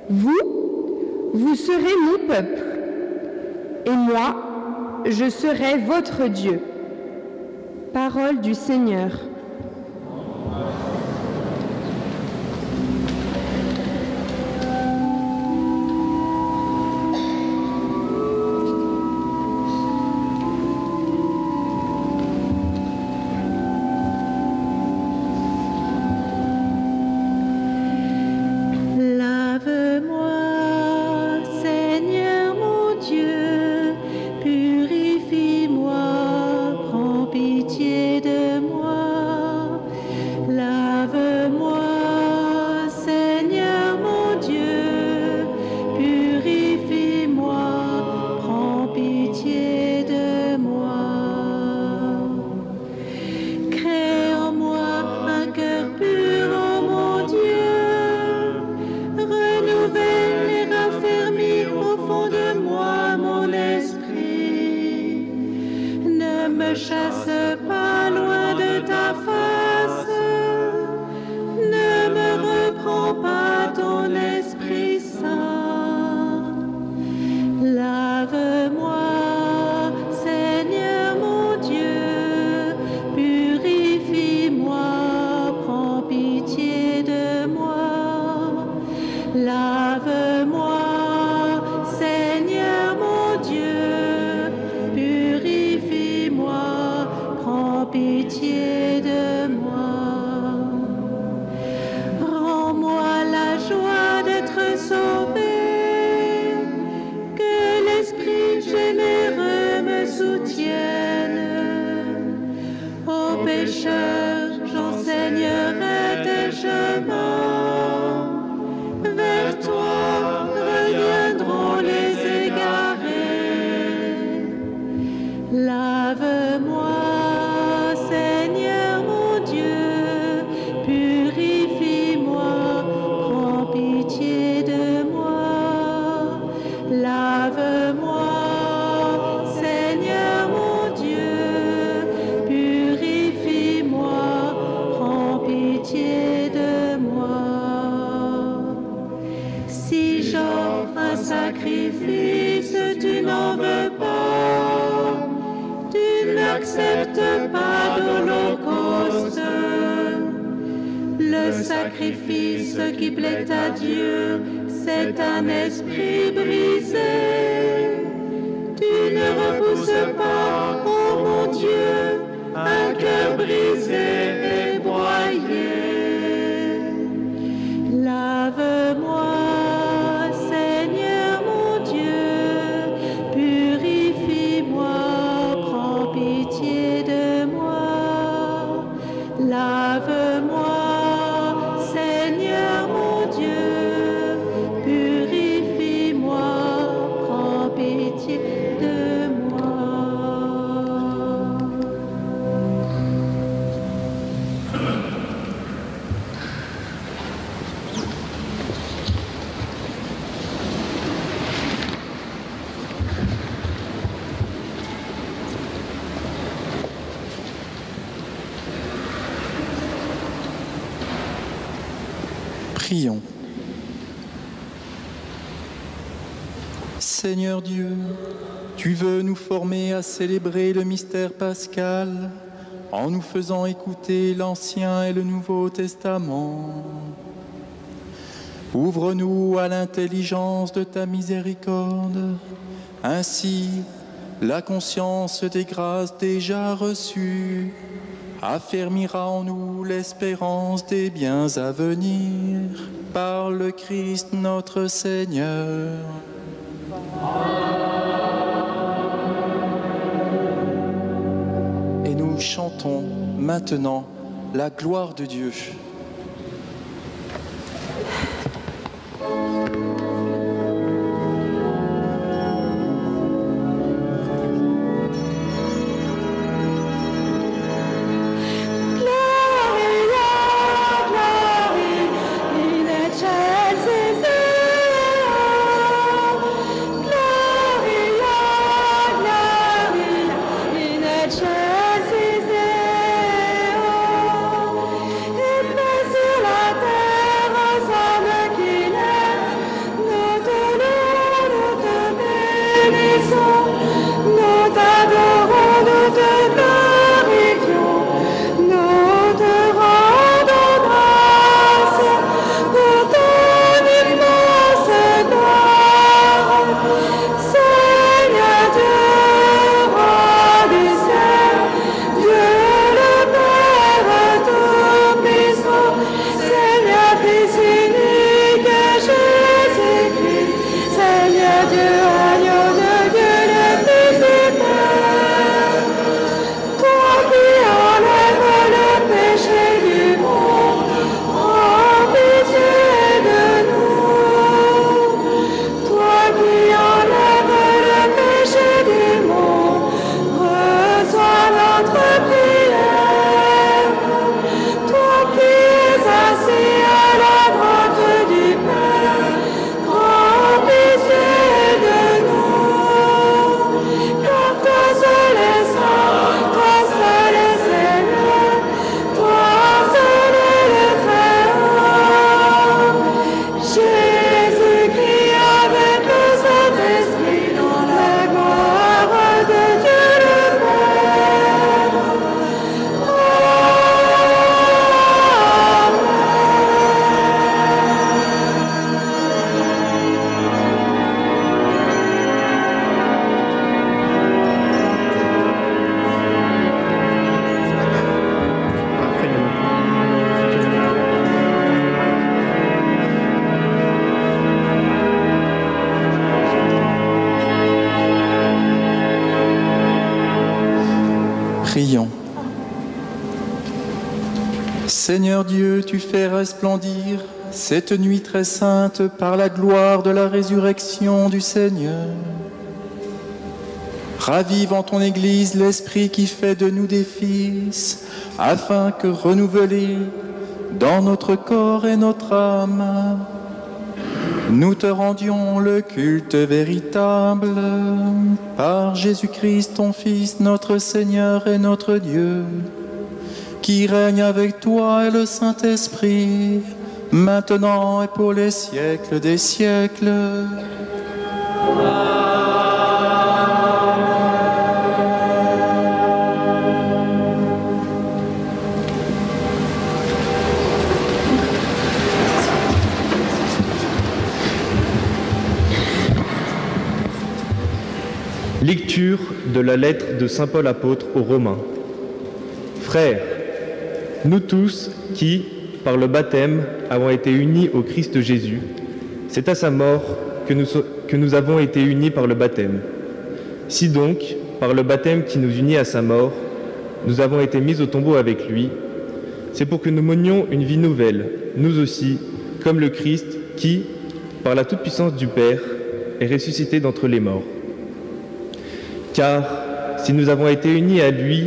Vous serez mon peuple, et moi, je serai votre Dieu. Parole du Seigneur. me chasse pas loin de ta face. Ne me reprends pas ton Esprit Saint. Lave-moi, Seigneur mon Dieu, purifie-moi, prends pitié de moi. Lave-moi, Seigneur mon Dieu, purifie-moi, prends pitié de moi. Rends-moi la joie d'être sauvé, que l'Esprit généreux me soutienne. Aux pécheurs, j'enseignerai tes chemins. Vers toi reviendront les égarés. Lave-moi, Seigneur mon Dieu, purifie-moi, prends pitié de moi. Lave-moi, Seigneur mon Dieu, purifie-moi, prends pitié de moi. Si j'offre un sacrifice, tu n'en veux pas, tu n'acceptes pas d'holocauste. Le sacrifice qui plaît à Dieu, c'est un esprit brisé. Tu ne repousses pas, ô mon Dieu, un cœur brisé et broyé. Lave-moi, Seigneur mon Dieu, purifie-moi, prends pitié de moi. Lave-moi, Seigneur mon Dieu, purifie-moi, prends pitié de moi. Prions. Seigneur Dieu, tu veux nous former à célébrer le mystère pascal en nous faisant écouter l'Ancien et le Nouveau Testament. Ouvre-nous à l'intelligence de ta miséricorde. Ainsi, la conscience des grâces déjà reçues affermira en nous l'espérance des biens à venir par le Christ notre Seigneur. Et nous chantons maintenant la gloire de Dieu. Gloria, Prions. Seigneur Dieu, tu fais resplendir cette nuit très sainte par la gloire de la résurrection du Seigneur. Ravive en ton Église l'esprit qui fait de nous des fils, afin que, renouvelés dans notre corps et notre âme, nous te rendions le culte véritable par Jésus-Christ, ton Fils, notre Seigneur et notre Dieu, qui règne avec toi et le Saint-Esprit, maintenant et pour les siècles des siècles. Lecture de la lettre de saint Paul apôtre aux Romains. Frères, nous tous qui, par le baptême, avons été unis au Christ Jésus, c'est à sa mort que nous avons été unis par le baptême. Si donc, par le baptême qui nous unit à sa mort, nous avons été mis au tombeau avec lui, c'est pour que nous menions une vie nouvelle, nous aussi, comme le Christ qui, par la toute-puissance du Père, est ressuscité d'entre les morts. Car si nous avons été unis à lui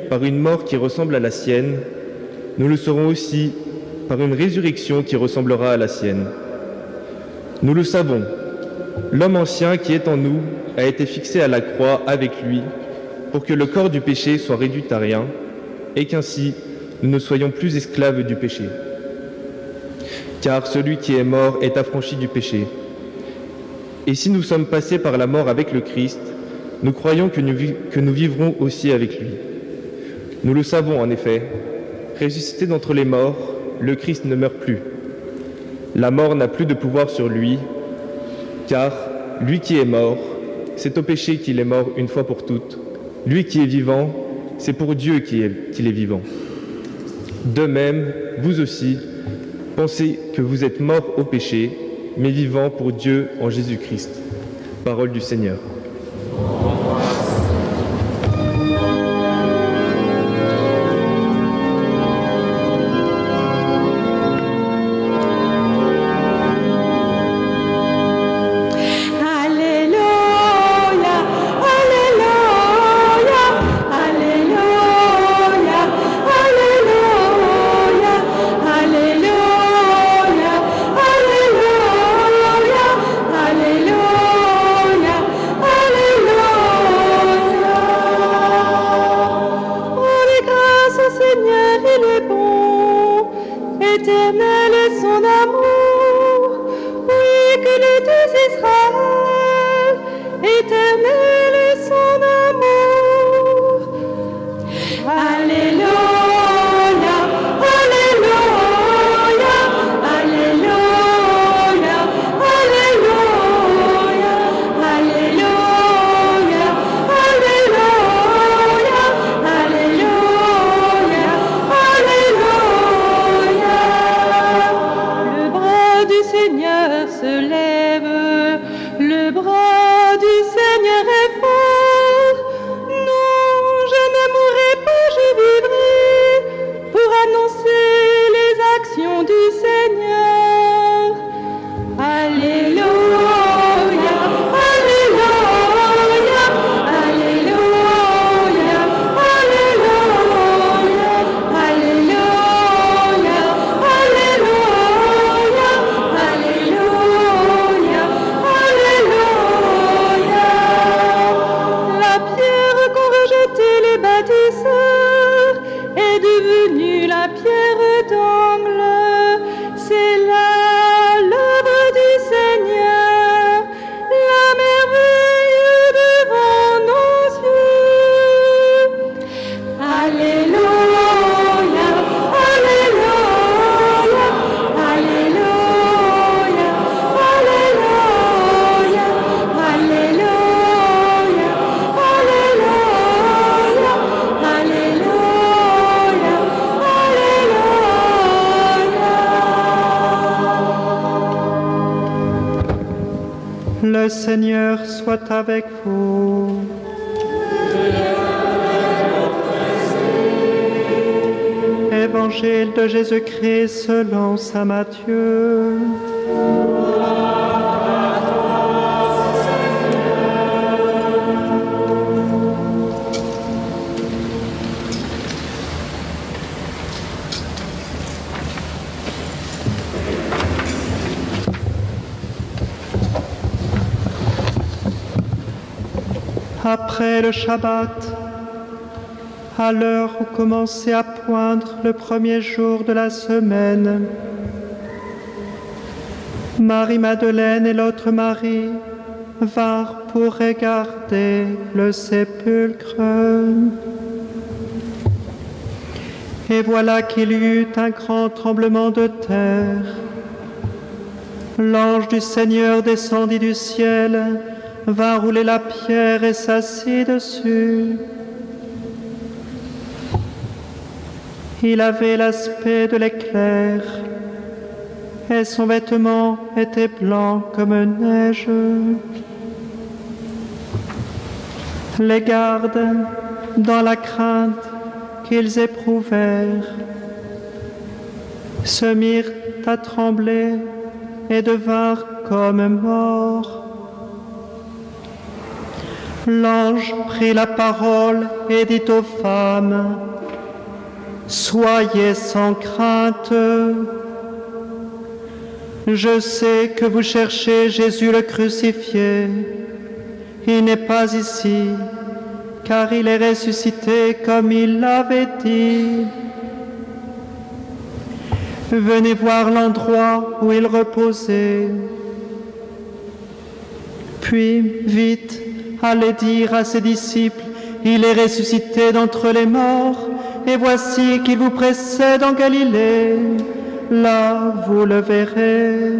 par une mort qui ressemble à la sienne, nous le serons aussi par une résurrection qui ressemblera à la sienne. Nous le savons, l'homme ancien qui est en nous a été fixé à la croix avec lui pour que le corps du péché soit réduit à rien et qu'ainsi nous ne soyons plus esclaves du péché. Car celui qui est mort est affranchi du péché. Et si nous sommes passés par la mort avec le Christ, nous croyons que nous vivrons aussi avec lui. Nous le savons en effet, ressuscité d'entre les morts, le Christ ne meurt plus. La mort n'a plus de pouvoir sur lui, car lui qui est mort, c'est au péché qu'il est mort une fois pour toutes. Lui qui est vivant, c'est pour Dieu qu'il est vivant. De même, vous aussi, pensez que vous êtes morts au péché, mais vivants pour Dieu en Jésus-Christ. Parole du Seigneur. Le Seigneur soit avec vous. Évangile de Jésus-Christ selon saint Matthieu. Après le Shabbat, à l'heure où commençait à poindre le premier jour de la semaine, Marie-Madeleine et l'autre Marie vinrent pour regarder le sépulcre. Et voilà qu'il y eut un grand tremblement de terre. L'ange du Seigneur descendit du ciel, vint rouler la pierre et s'assit dessus. Il avait l'aspect de l'éclair, et son vêtement était blanc comme neige. Les gardes, dans la crainte qu'ils éprouvèrent, se mirent à trembler et devinrent comme morts. L'ange prit la parole et dit aux femmes: Soyez sans crainte. Je sais que vous cherchez Jésus le crucifié. Il n'est pas ici, car il est ressuscité comme il l'avait dit. Venez voir l'endroit où il reposait. Puis, vite, allez dire à ses disciples: il est ressuscité d'entre les morts, et voici qu'il vous précède en Galilée. Là, vous le verrez.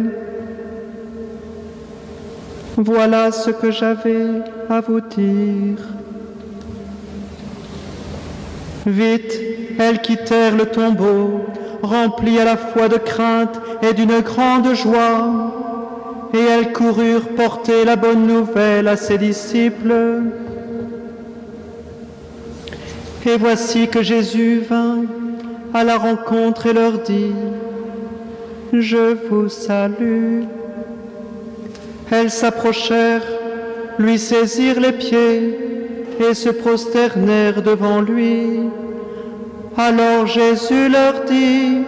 Voilà ce que j'avais à vous dire. Vite, elles quittèrent le tombeau, remplies à la fois de crainte et d'une grande joie, et elles coururent porter la bonne nouvelle à ses disciples. Et voici que Jésus vint à la rencontre et leur dit: Je vous salue. Elles s'approchèrent, lui saisirent les pieds et se prosternèrent devant lui. Alors Jésus leur dit: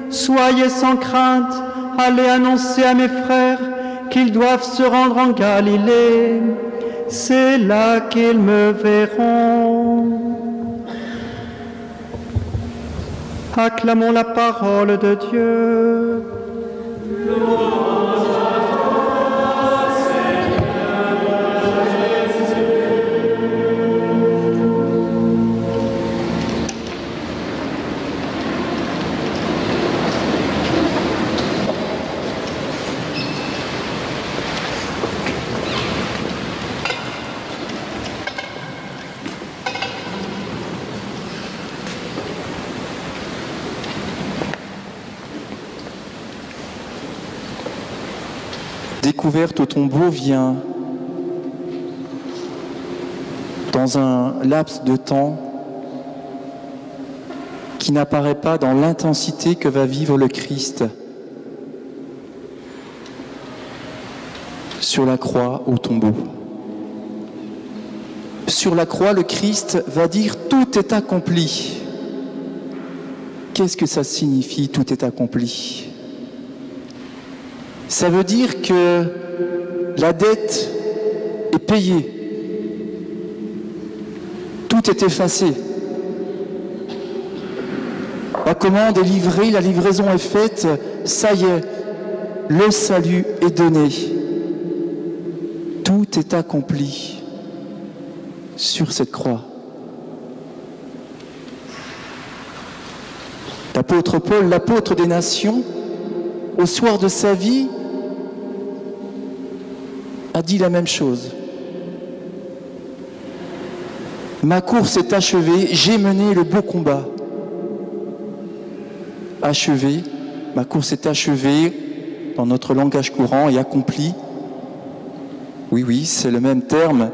Soyez sans crainte, allez annoncer à mes frères qu'ils doivent se rendre en Galilée. C'est là qu'ils me verront. Acclamons la parole de Dieu. Découverte au tombeau vient dans un laps de temps qui n'apparaît pas dans l'intensité que va vivre le Christ sur la croix au tombeau. Sur la croix, le Christ va dire « Tout est accompli ». Qu'est-ce que ça signifie « Tout est accompli » ? Ça veut dire que la dette est payée. Tout est effacé. La commande est livrée, la livraison est faite, ça y est, le salut est donné. Tout est accompli sur cette croix. L'apôtre Paul, l'apôtre des nations, au soir de sa vie, a dit la même chose. Ma course est achevée, j'ai mené le beau combat. Achevé, ma course est achevée, dans notre langage courant, et accomplie. Oui, c'est le même terme.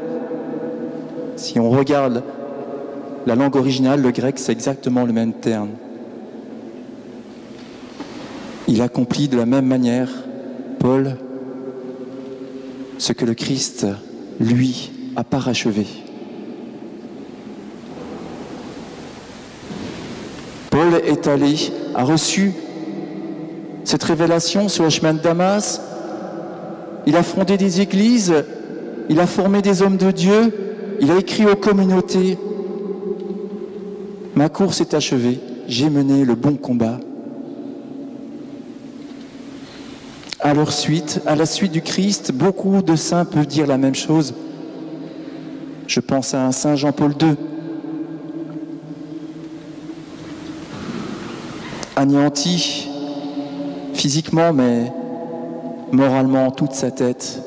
Si on regarde la langue originale, le grec, c'est exactement le même terme. il accomplit de la même manière, Paul, ce que le Christ, lui, a parachevé. Paul est allé, a reçu cette révélation sur le chemin de Damas. Il a fondé des églises, il a formé des hommes de Dieu, il a écrit aux communautés. Ma course est achevée, j'ai mené le bon combat. À la suite du Christ, beaucoup de saints peuvent dire la même chose. Je pense à un saint Jean-Paul II. Anéanti physiquement, mais moralement, toute sa tête.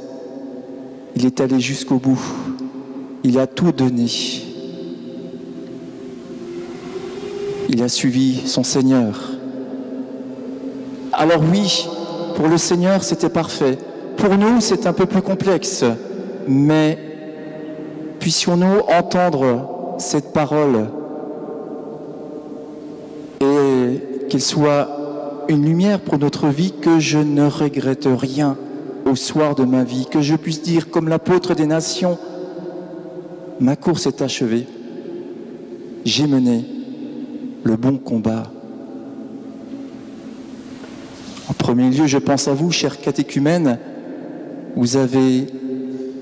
Il est allé jusqu'au bout. Il a tout donné. Il a suivi son Seigneur. Alors oui, pour le Seigneur, c'était parfait. Pour nous, c'est un peu plus complexe. Mais puissions-nous entendre cette parole et qu'elle soit une lumière pour notre vie, que je ne regrette rien au soir de ma vie, que je puisse dire, comme l'apôtre des nations, ma course est achevée, j'ai mené le bon combat. En premier lieu, je pense à vous, chers catéchumènes, vous avez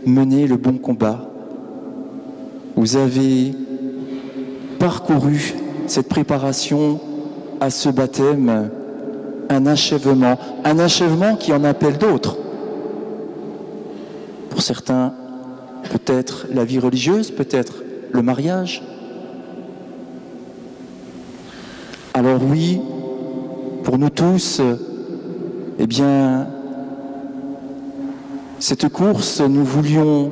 mené le bon combat. Vous avez parcouru cette préparation à ce baptême, un achèvement qui en appelle d'autres. Pour certains, peut-être la vie religieuse, peut-être le mariage. Alors oui, pour nous tous, eh bien, cette course, nous voulons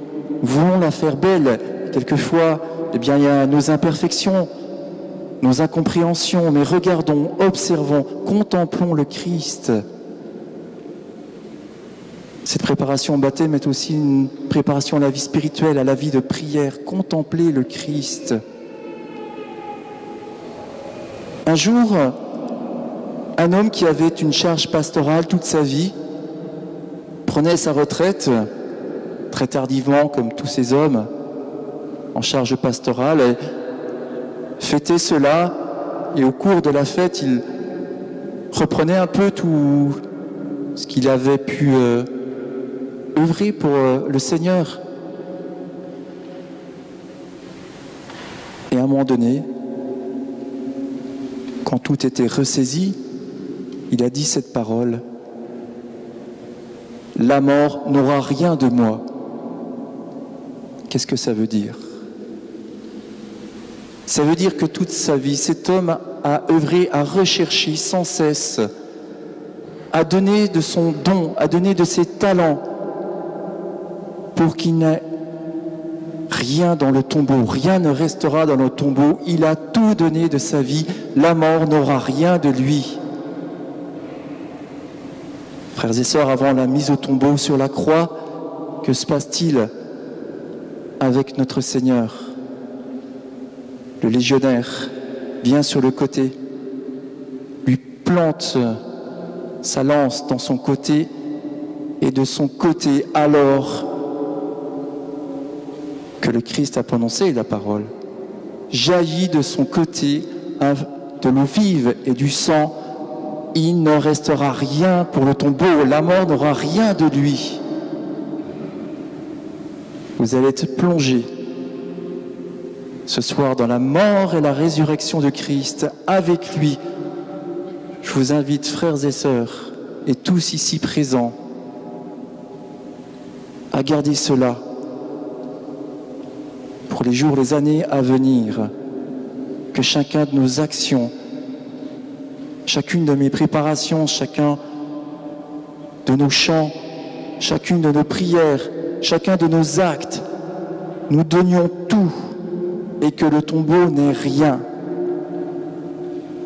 la faire belle. Quelquefois, eh bien, il y a nos imperfections, nos incompréhensions, mais regardons, observons, contemplons le Christ. Cette préparation au baptême est aussi une préparation à la vie spirituelle, à la vie de prière. Contempler le Christ. Un jour, un homme qui avait une charge pastorale toute sa vie prenait sa retraite, très tardivement, comme tous ces hommes, en charge pastorale, et fêtait cela, et au cours de la fête, il reprenait un peu tout ce qu'il avait pu œuvrer pour le Seigneur. Et à un moment donné, quand tout était ressaisi, il a dit cette parole: « La mort n'aura rien de moi. » Qu'est-ce que ça veut dire? Ça veut dire que toute sa vie, cet homme a œuvré, a recherché sans cesse, a donné de son don, a donné de ses talents pour qu'il n'ait rien dans le tombeau, rien ne restera dans le tombeau. Il a tout donné de sa vie, la mort n'aura rien de lui. Frères et sœurs, avant la mise au tombeau sur la croix, que se passe-t-il avec notre Seigneur? Le légionnaire vient sur le côté, lui plante sa lance dans son côté, et de son côté, alors que le Christ a prononcé la parole, jaillit de son côté de l'eau vive et du sang. Il ne restera rien pour le tombeau, la mort n'aura rien de lui. Vous allez être plongés ce soir dans la mort et la résurrection de Christ avec lui. Je vous invite, frères et sœurs, et tous ici présents, à garder cela pour les jours, les années à venir, que chacun de nos actions, chacune de mes préparations, chacun de nos chants, chacune de nos prières, chacun de nos actes, nous donnions tout, et que le tombeau n'est rien,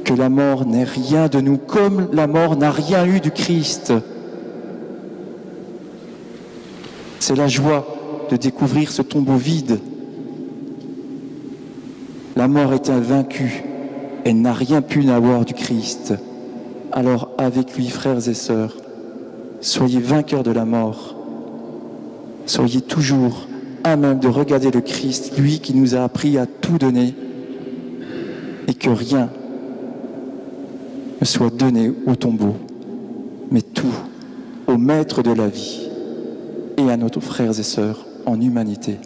que la mort n'est rien de nous, comme la mort n'a rien eu du Christ. C'est la joie de découvrir ce tombeau vide. La mort était vaincue, elle n'a rien pu n'avoir du Christ. Alors avec lui, frères et sœurs, soyez vainqueurs de la mort. Soyez toujours à même de regarder le Christ, lui qui nous a appris à tout donner, et que rien ne soit donné au tombeau, mais tout au Maître de la vie et à nos frères et sœurs en humanité.